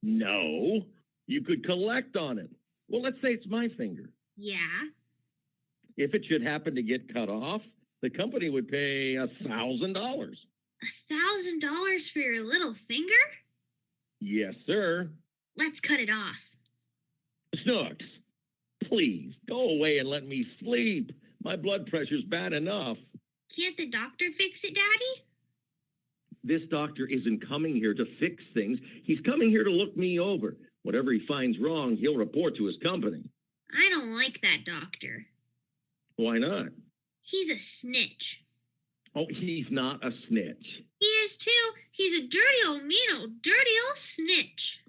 No, you could collect on it. Well, let's say it's my finger. Yeah. If it should happen to get cut off, the company would pay $1,000. $1,000 for your little finger? Yes, sir. Let's cut it off. Snooks, please go away and let me sleep. My blood pressure's bad enough. Can't the doctor fix it, Daddy? This doctor isn't coming here to fix things. He's coming here to look me over. Whatever he finds wrong, he'll report to his company. I don't like that doctor. Why not? He's a snitch. Oh, he's not a snitch. He is too. He's a dirty old snitch.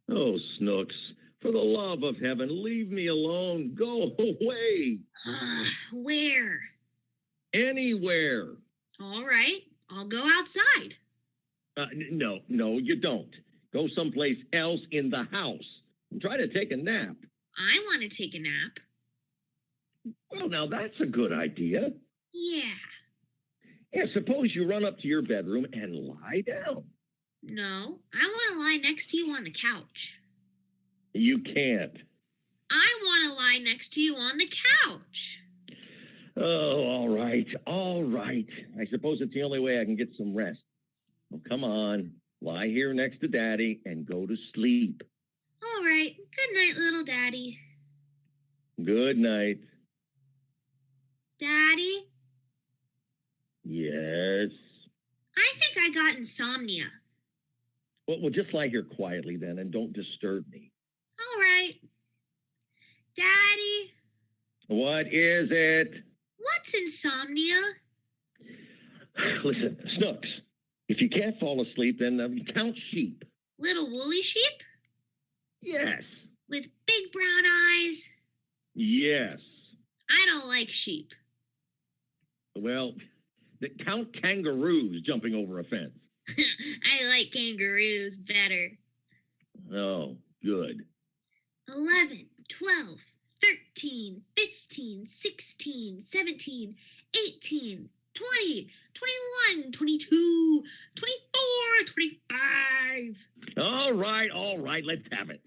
Oh, Snooks, for the love of heaven, leave me alone. Go away. Where? Anywhere. All right, I'll go outside. No, you don't. Go someplace else in the house and try to take a nap. I want to take a nap. Well, now that's a good idea. Yeah. Yeah, suppose you run up to your bedroom and lie down. No, I want to lie next to you on the couch. You can't. I want to lie next to you on the couch. Oh, all right. I suppose it's the only way I can get some rest. Well, come on. Lie here next to Daddy and go to sleep. All right. Good night, little Daddy. Good night. Daddy? Yes? I think I got insomnia. Well, just lie here quietly then and don't disturb me. All right. Daddy? What is it? What's insomnia? Listen, Snooks, if you can't fall asleep, then count sheep. Little woolly sheep? Yes. With big brown eyes? Yes. I don't like sheep. Well, count kangaroos jumping over a fence. I like kangaroos better. Oh, good. 11, 12, 13, 15, 16, 17, 18, 20, 21, 22, 24, 25. All right, let's have it.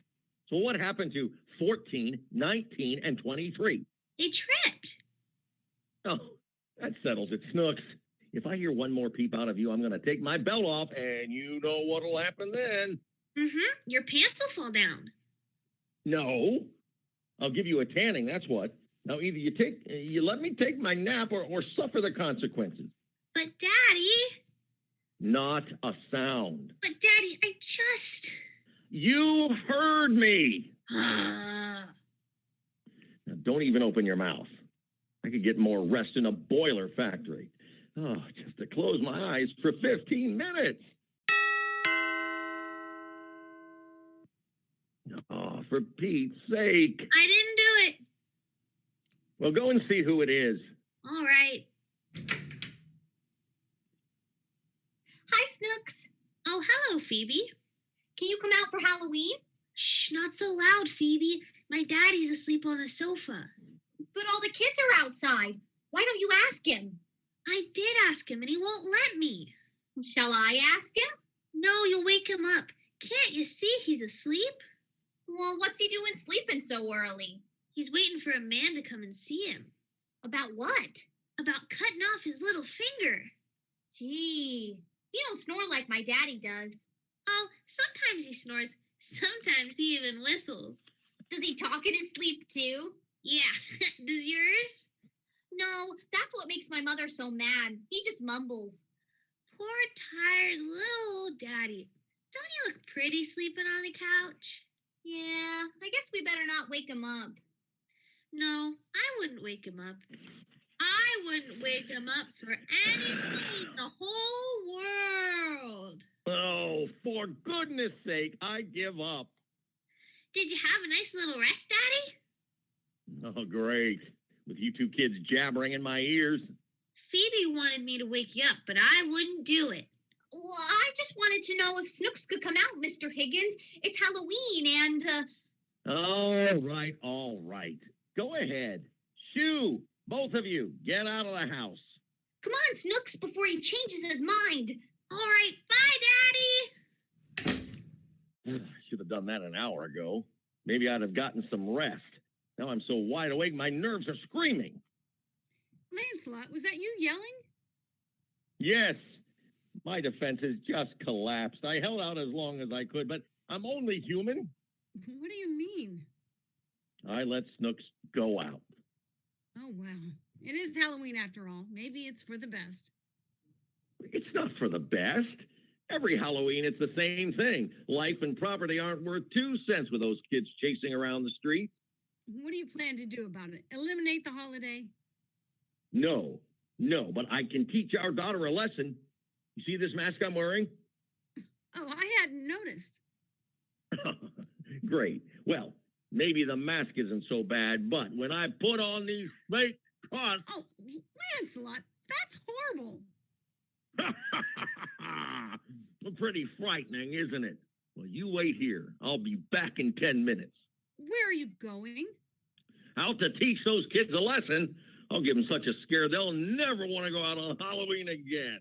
So what happened to 14, 19, and 23? They tripped. Oh, that settles it, Snooks. If I hear one more peep out of you, I'm going to take my belt off, and you know what'll happen then. Your pants will fall down. No. I'll give you a tanning, that's what. Now, either you let me take my nap or suffer the consequences. But, Daddy... Not a sound. But, Daddy, I just... You heard me. Now, don't even open your mouth. I could get more rest in a boiler factory. Oh, just to close my eyes for 15 minutes. Oh, for Pete's sake. I didn't do it. Well, go and see who it is. All right. Hi, Snooks. Oh, hello, Phoebe. Can you come out for Halloween? Shh, not so loud, Phoebe. My daddy's asleep on the sofa. But all the kids are outside. Why don't you ask him? I did ask him, and he won't let me. Shall I ask him? No, you'll wake him up. Can't you see he's asleep? Well, what's he doing sleeping so early? He's waiting for a man to come and see him. About what? About cutting off his little finger. Gee, you don't snore like my daddy does. Oh, sometimes he snores. Sometimes he even whistles. Does he talk in his sleep too? Yeah. Does yours? No, that's what makes my mother so mad. He just mumbles. Poor, tired little old daddy. Don't you look pretty sleeping on the couch? Yeah, I guess we better not wake him up. No, I wouldn't wake him up. I wouldn't wake him up for anything in the whole world. Oh, for goodness sake, I give up. Did you have a nice little rest, Daddy? Oh, great. With you two kids jabbering in my ears. Phoebe wanted me to wake you up, but I wouldn't do it. Well, I just wanted to know if Snooks could come out, Mr. Higgins. It's Halloween and, All right. Go ahead. Shoo, both of you, get out of the house. Come on, Snooks, before he changes his mind. All right, bye, Daddy. I should have done that an hour ago. Maybe I'd have gotten some rest. Now I'm so wide awake, my nerves are screaming. Lancelot, was that you yelling? Yes, my defenses just collapsed. I held out as long as I could, but I'm only human. What do you mean? I let Snooks go out. Oh, well. It is Halloween after all. Maybe it's for the best. It's not for the best. Every Halloween, it's the same thing. Life and property aren't worth 2 cents with those kids chasing around the street. What do you plan to do about it? Eliminate the holiday? No, but I can teach our daughter a lesson. You see this mask I'm wearing? Oh, I hadn't noticed. Great. Well, maybe the mask isn't so bad, but when I put on these fake cuts... Oh, Lancelot, that's horrible. Pretty frightening, isn't it? Well, you wait here. I'll be back in 10 minutes. Where are you going? Out to teach those kids a lesson. I'll give them such a scare they'll never want to go out on Halloween again.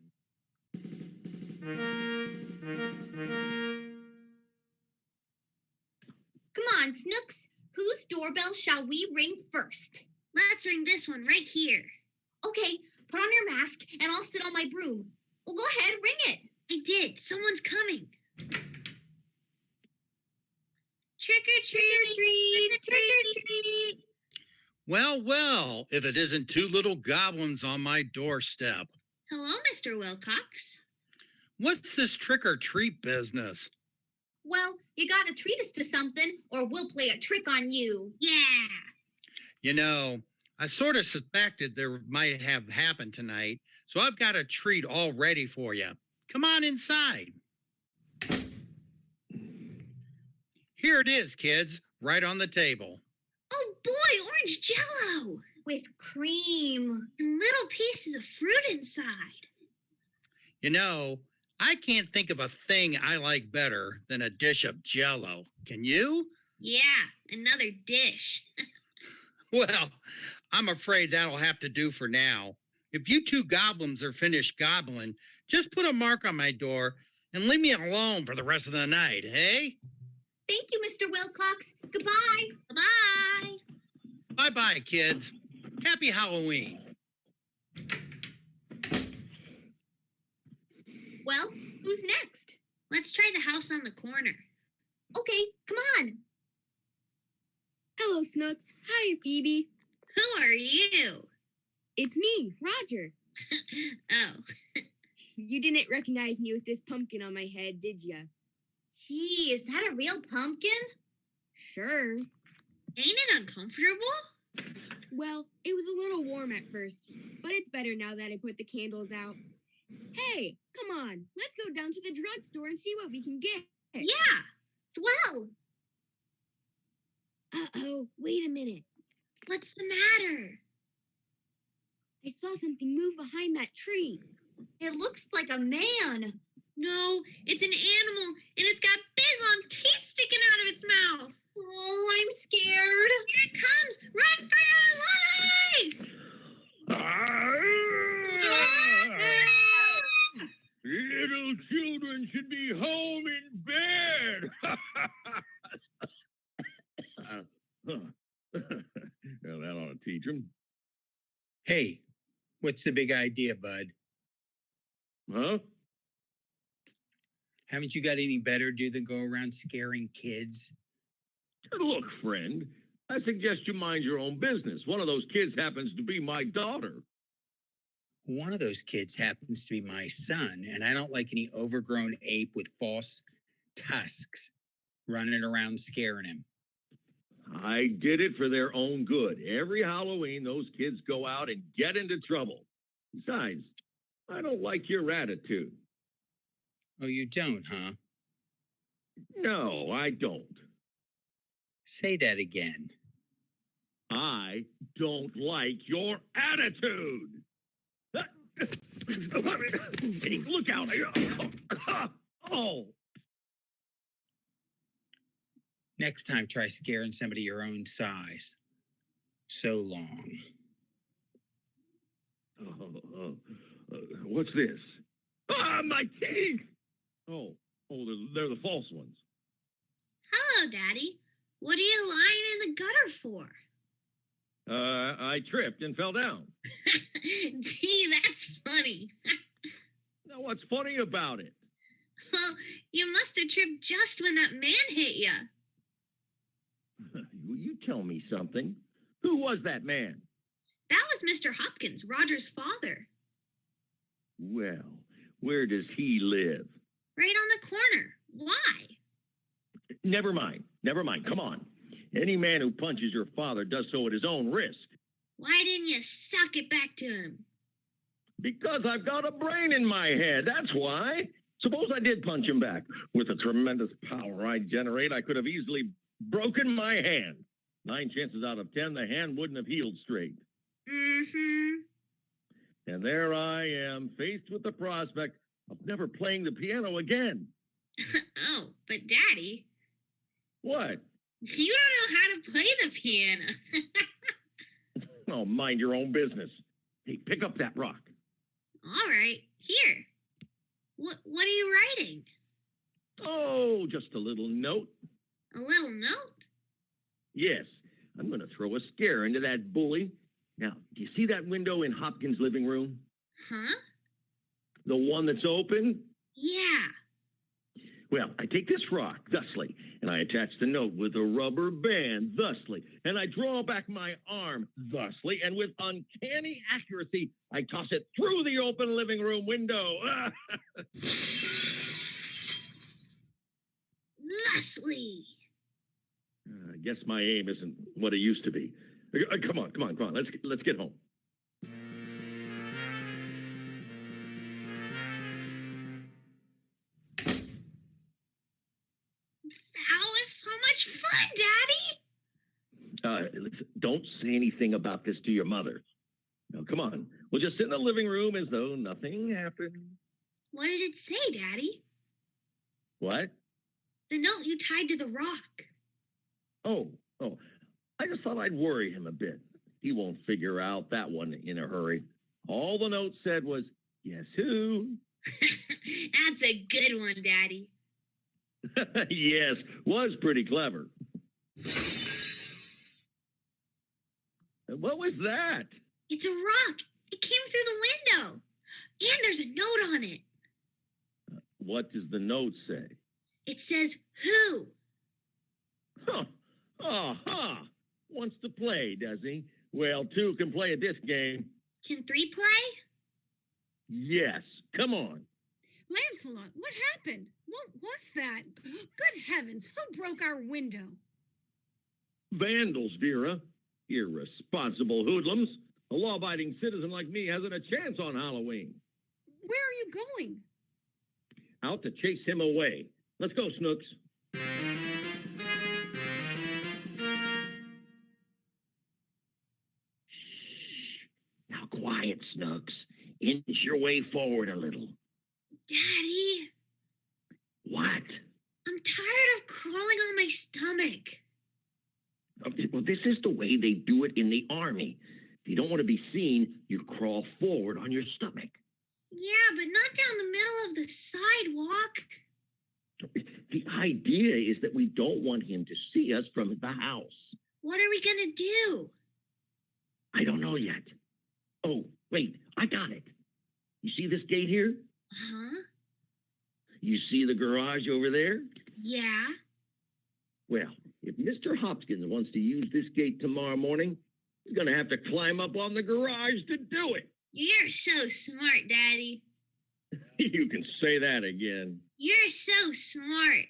Come on, Snooks. Whose doorbell shall we ring first? Let's ring this one right here. Okay, put on your mask and I'll sit on my broom. Well, go ahead, ring it. I did. Someone's coming. Trick or treat, trick or treat. Well, if it isn't two little goblins on my doorstep. Hello, Mr. Wilcox. What's this trick or treat business? Well, you gotta treat us to something or we'll play a trick on you. Yeah. You know, I sort of suspected there might have happened tonight, so I've got a treat all ready for you. Come on inside. Here it is, kids, right on the table. Oh boy, orange Jell-O! With cream and little pieces of fruit inside. You know, I can't think of a thing I like better than a dish of Jell-O. Can you? Yeah, another dish. Well, I'm afraid that'll have to do for now. If you two goblins are finished gobbling, just put a mark on my door and leave me alone for the rest of the night, hey? Thank you, Mr. Wilcox. Goodbye. Bye. Bye-bye, kids. Happy Halloween. Well, who's next? Let's try the house on the corner. Okay, come on. Hello, Snooks. Hi, Phoebe. Who are you? It's me, Roger. Oh. You didn't recognize me with this pumpkin on my head, did ya? Gee, is that a real pumpkin? Sure. Ain't it uncomfortable? Well, it was a little warm at first, but it's better now that I put the candles out. Hey, come on. Let's go down to the drugstore and see what we can get. Yeah. Swell. Uh-oh, wait a minute. What's the matter? I saw something move behind that tree. It looks like a man. No, it's an animal, and it's got big long teeth sticking out of its mouth. Oh, I'm scared. Here it comes. Run for your life. Little children should be home in bed. Well, that ought to teach them. Hey, what's the big idea, bud? Huh? Haven't you got anything better to do than go around scaring kids? Look, friend, I suggest you mind your own business. One of those kids happens to be my daughter. One of those kids happens to be my son, and I don't like any overgrown ape with false tusks running around scaring him. I did it for their own good. Every Halloween, those kids go out and get into trouble. Besides, I don't like your attitude. Oh, you don't, huh? No, I don't. Say that again. I don't like your attitude. Look out. Oh. Next time, try scaring somebody your own size. So long. What's this? Ah, my teeth! Oh, they're the false ones. Hello, Daddy. What are you lying in the gutter for? I tripped and fell down. Gee, that's funny. Now, what's funny about it? Well, you must have tripped just when that man hit you. You tell me something. Who was that man? That was Mr. Hopkins, Roger's father. Well, where does he live? Right on the corner. Why? Never mind. Come on. Any man who punches your father does so at his own risk. Why didn't you suck it back to him? Because I've got a brain in my head, that's why. Suppose I did punch him back. With the tremendous power I generate, I could have easily broken my hand. 9 chances out of 10, the hand wouldn't have healed straight. Mm-hmm. And there I am, faced with the prospect of never playing the piano again. Oh, but Daddy... What? You don't know how to play the piano. Oh, mind your own business. Hey, pick up that rock. All right, here. What are you writing? Oh, just a little note. A little note? Yes, I'm going to throw a scare into that bully. Now, do you see that window in Hopkins' living room? Huh? The one that's open? Yeah. Well, I take this rock, thusly, and I attach the note with a rubber band, thusly, and I draw back my arm, thusly, and with uncanny accuracy, I toss it through the open living room window. Thusly. I guess my aim isn't what it used to be. Come on. Let's get home. That was so much fun, Daddy. Listen, don't say anything about this to your mother. Now, come on. We'll just sit in the living room as though nothing happened. What did it say, Daddy? What? The note you tied to the rock. Oh. I just thought I'd worry him a bit. He won't figure out that one in a hurry. All the note said was, guess who? That's a good one, Daddy. Yes, was pretty clever. What was that? It's a rock. It came through the window. And there's a note on it. What does the note say? It says, who? Huh. Aha. Wants to play, does he? Well, 2 can play at this game. Can 3 play? Yes. Come on. Lancelot, what happened? What was that? Good heavens, who broke our window? Vandals, Vera. Irresponsible hoodlums. A law-abiding citizen like me hasn't a chance on Halloween. Where are you going? Out to chase him away. Let's go, Snooks. Now, quiet, Snooks. Inch your way forward a little. Daddy. What? I'm tired of crawling on my stomach. Well, this is the way they do it in the army. If you don't want to be seen, you crawl forward on your stomach. Yeah, but not down the middle of the sidewalk. The idea is that we don't want him to see us from the house. What are we going to do? I don't know yet. Oh, wait, I got it. You see this gate here? Huh? You see the garage over there? Yeah. Well, if Mr. Hopkins wants to use this gate tomorrow morning, he's going to have to climb up on the garage to do it. You're so smart, Daddy. You can say that again. You're so smart.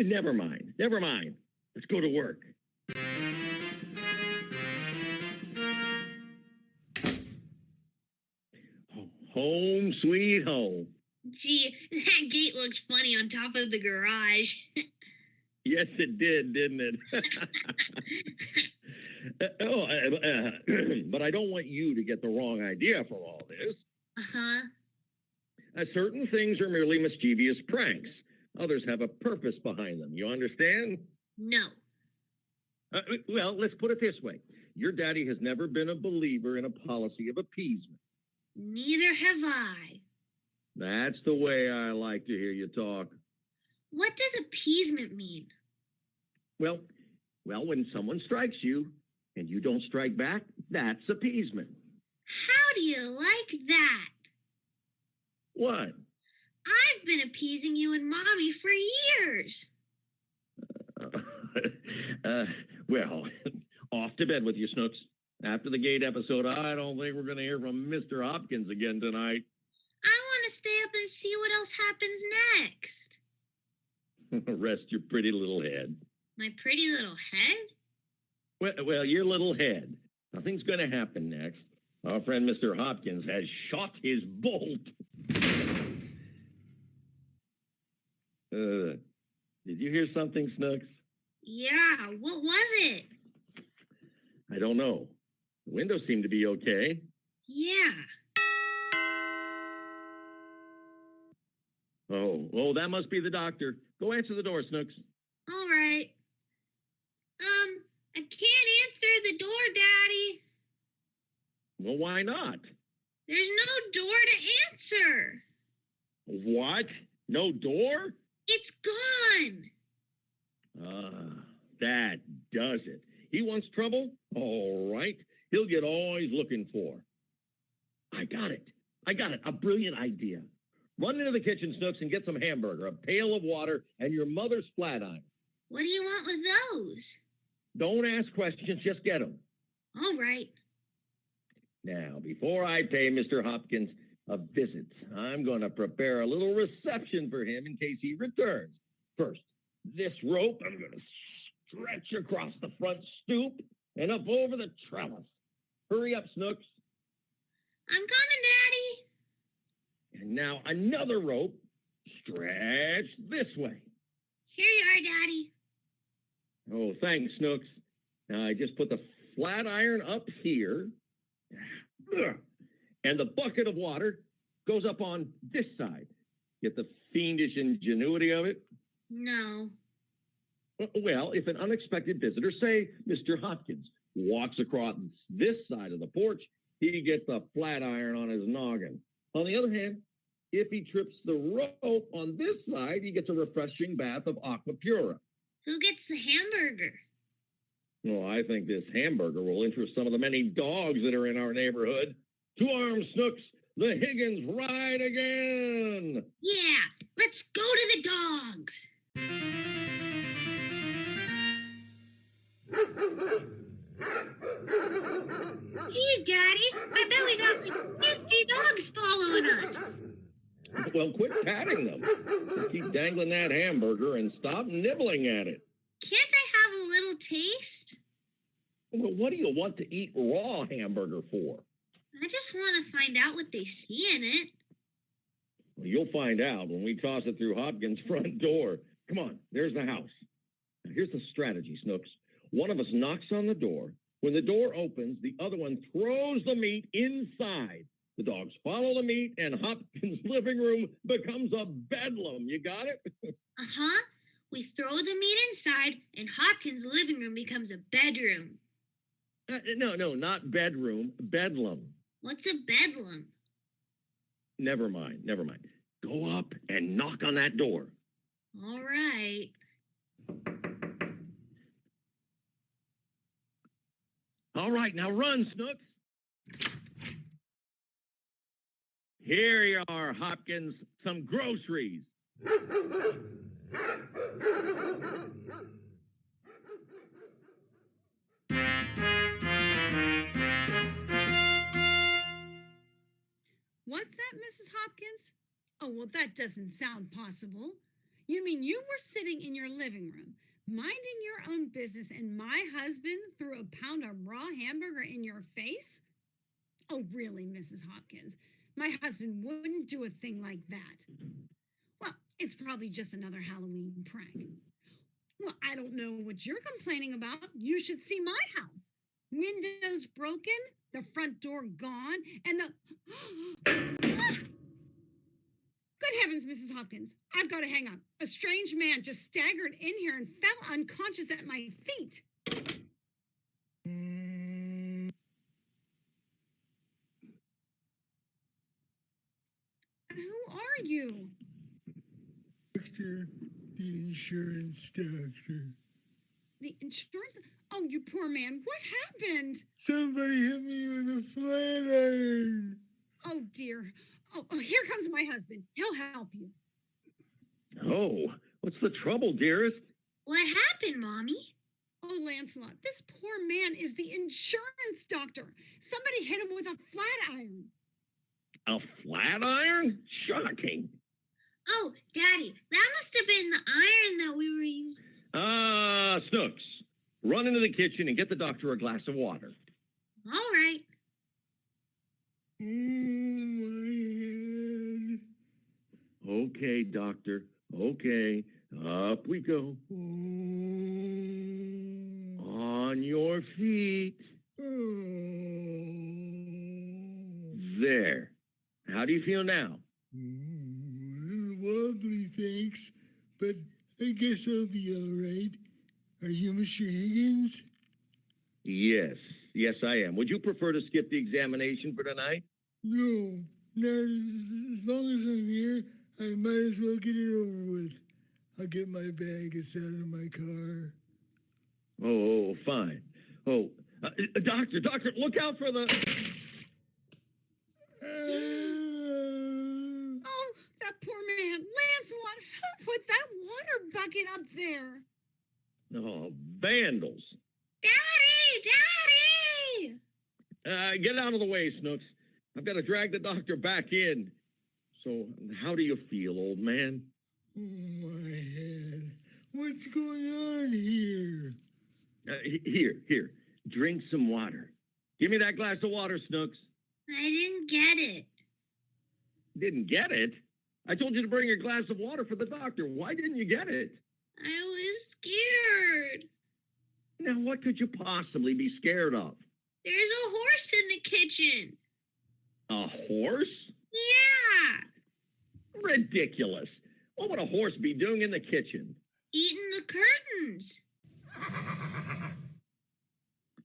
Never mind. Never mind. Let's go to work. Home sweet home. Gee, that gate looked funny on top of the garage. Yes, it did, didn't it? But I don't want you to get the wrong idea from all this. Uh-huh. Certain things are merely mischievous pranks. Others have a purpose behind them. You understand? No. Well, let's put it this way. Your daddy has never been a believer in a policy of appeasement. Neither have I. That's the way I like to hear you talk. What does appeasement mean? Well, when someone strikes you and you don't strike back, that's appeasement. How do you like that? What? I've been appeasing you and Mommy for years. Well, off to bed with you, Snooks. After the gate episode, I don't think we're going to hear from Mr. Hopkins again tonight. I want to stay up and see what else happens next. Rest your pretty little head. My pretty little head? Well, your little head. Nothing's going to happen next. Our friend Mr. Hopkins has shot his bolt. Did you hear something, Snooks? Yeah, what was it? I don't know. The windows seem to be okay. Yeah. Oh, that must be the doctor. Go answer the door, Snooks. All right. I can't answer the door, Daddy. Well, why not? There's no door to answer. What? No door? It's gone. That does it. He wants trouble? All right. He'll get all he's looking for. I got it. A brilliant idea. Run into the kitchen, Snooks, and get some hamburger, a pail of water, and your mother's flat iron. What do you want with those? Don't ask questions, just get them. All right. Now, before I pay Mr. Hopkins a visit, I'm going to prepare a little reception for him in case he returns. First, this rope I'm going to stretch across the front stoop and up over the trellis. Hurry up, Snooks. I'm coming, Daddy. And now another rope stretched this way. Here you are, Daddy. Oh, thanks, Snooks. Now I just put the flat iron up here. And the bucket of water goes up on this side. Get the fiendish ingenuity of it? No. Well, if an unexpected visitor, say Mr. Hopkins, walks across this side of the porch, he gets a flat iron on his noggin. On the other hand, if he trips the rope on this side, he gets a refreshing bath of aqua pura. Who gets the hamburger? Well, I think this hamburger will interest some of the many dogs that are in our neighborhood. To arms, Snooks, the Higgins ride again! Yeah, let's go to the dogs! Here, Daddy, I bet we got like 50 dogs following us. Well, quit patting them. Just keep dangling that hamburger and stop nibbling at it. Can't I have a little taste? Well, what do you want to eat raw hamburger for? I just want to find out what they see in it. Well, you'll find out when we toss it through Hopkins' front door. Come on, there's the house. Now, here's the strategy, Snooks. One of us knocks on the door. When the door opens, the other one throws the meat inside. The dogs follow the meat, and Hopkins' living room becomes a bedlam. You got it? Uh-huh. We throw the meat inside, and Hopkins' living room becomes a bedroom. No, not bedroom. Bedlam. What's a bedlam? Never mind. Go up and knock on that door. All right. All right, now run, Snooks. Here you are, Hopkins. Some groceries. What's that, Mrs. Hopkins? Oh, well, that doesn't sound possible. You mean you were sitting in your living room, minding your own business, and my husband threw a pound of raw hamburger in your face? Oh, really, Mrs. Hopkins? My husband wouldn't do a thing like that. Well, it's probably just another Halloween prank. Well, I don't know what you're complaining about. You should see my house. Windows broken, the front door gone, and the... Good heavens, Mrs. Hopkins. I've got to hang up. A strange man just staggered in here and fell unconscious at my feet. Who are you? Doctor, the insurance doctor. The insurance? Oh, you poor man. What happened? Somebody hit me with a flat iron. Oh, dear. Oh, here comes my husband. He'll help you. Oh, what's the trouble, dearest? What happened, Mommy? Oh, Lancelot, this poor man is the insurance doctor. Somebody hit him with a flat iron. A flat iron? Shocking. Oh, Daddy, that must have been the iron that we were using. Snooks, run into the kitchen and get the doctor a glass of water. All right. My head. Okay, doctor. Okay. Up we go. On your feet. There. How do you feel now? A little wobbly, thanks, but I guess I'll be all right. Are you Mr. Higgins? Yes. Yes, I am. Would you prefer to skip the examination for tonight? No, not as long as I'm here. I might as well get it over with. I'll get my bag. It's out of my car. Oh, fine. Oh, doctor, look out for the... Oh, that poor man. Lancelot, who put that water bucket up there? Oh, vandals. Daddy! Get out of the way, Snooks. I've got to drag the doctor back in. So, how do you feel, old man? Oh, my head. What's going on here? Here. Drink some water. Give me that glass of water, Snooks. I didn't get it. Didn't get it? I told you to bring a glass of water for the doctor. Why didn't you get it? I was scared. Now, what could you possibly be scared of? There's a horse in the kitchen. A horse? Yeah. Ridiculous. What would a horse be doing in the kitchen? Eating the curtains.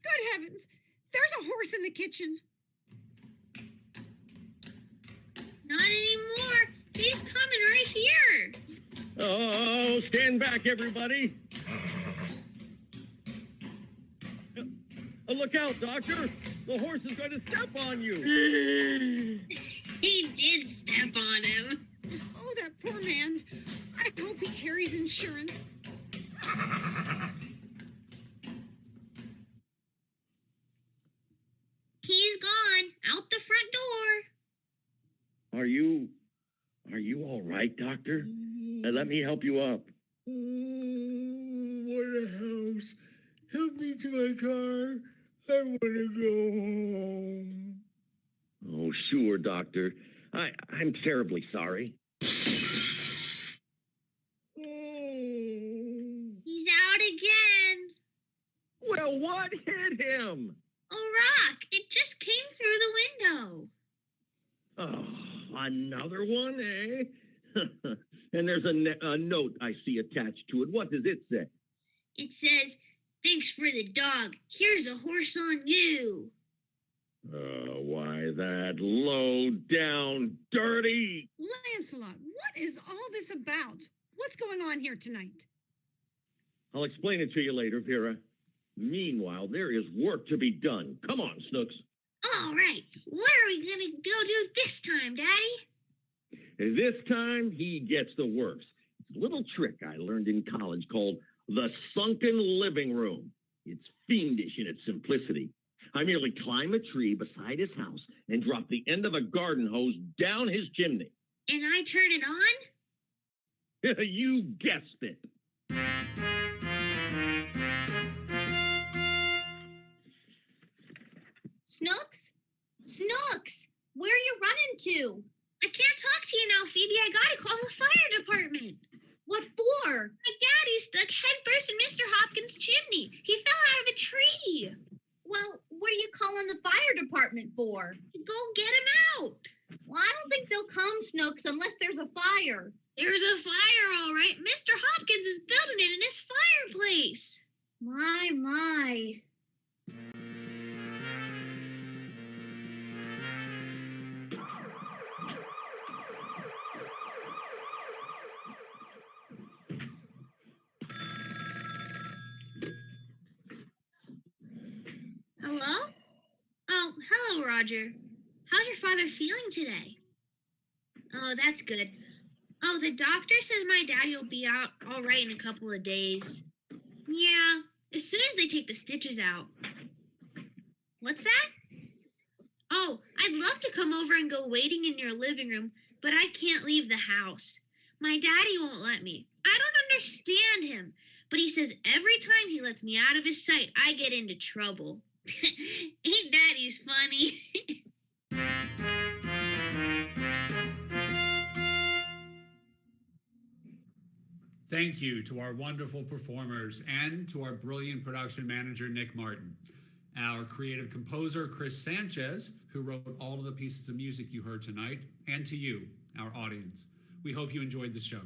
Good heavens. There's a horse in the kitchen. Not anymore. He's coming right here. Oh, stand back, everybody. Look out, doctor. The horse is going to step on you. He did step on him. Oh, that poor man. I hope he carries insurance. He's gone. Out the front door. Are you all right, doctor? Let me help you up. What a house. Help me to my car. I want to go home. Oh, sure, doctor. I'm terribly sorry. He's out again. Well, what hit him? A rock. It just came through the window. Oh, another one, eh? And there's a note I see attached to it. What does it say? It says, "Thanks for the dog. Here's a horse on you." Why, that low down, dirty... Lancelot, what is all this about? What's going on here tonight? I'll explain it to you later, Vera. Meanwhile, there is work to be done. Come on, Snooks. All right, what are we gonna go do this time, Daddy? This time, he gets the works. It's a little trick I learned in college called the sunken living room. It's fiendish in its simplicity. I merely climb a tree beside his house and drop the end of a garden hose down his chimney. And I turn it on? You guessed it. Snooks? Snooks! Where are you running to? I can't talk to you now, Phoebe. I gotta call the fire department. What for? My daddy stuck headfirst in Mr. Hopkins' chimney. He fell out of a tree. Well, what are you calling the fire department for? Go get him out. Well, I don't think they'll come, Snooks, unless there's a fire. There's a fire, all right. Mr. Hopkins is building it in his fireplace. My. Hello? Oh, hello, Roger. How's your father feeling today? Oh, that's good. Oh, the doctor says my daddy will be out all right in a couple of days. Yeah, as soon as they take the stitches out. What's that? Oh, I'd love to come over and go waiting in your living room, but I can't leave the house. My daddy won't let me. I don't understand him, but he says every time he lets me out of his sight, I get into trouble. Ain't Daddy's funny? Thank you to our wonderful performers and to our brilliant production manager, Nick Martin. Our creative composer, Chris Sanchez, who wrote all of the pieces of music you heard tonight, and to you, our audience. We hope you enjoyed the show.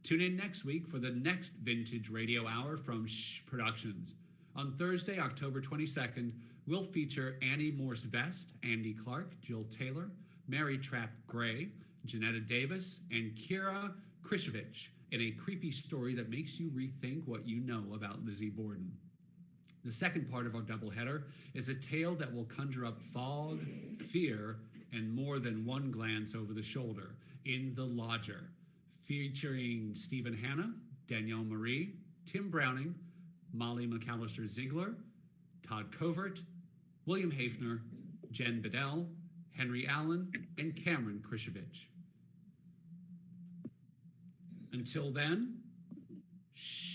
Tune in next week for the next Vintage Radio Hour from Shhh Productions. On Thursday, October 22nd, we'll feature Annie Morse Vest, Andy Clark, Jill Taylor, Mary Trapp Gray, Janetta Davis, and Kira Krishevich in a creepy story that makes you rethink what you know about Lizzie Borden. The second part of our doubleheader is a tale that will conjure up fog, fear, and more than one glance over the shoulder in The Lodger, featuring Stephen Hanna, Danielle Marie, Tim Browning, Molly McAllister Ziegler, Todd Covert, William Hafner, Jen Bedell, Henry Allen, and Cameron Krishevich. Until then, shh.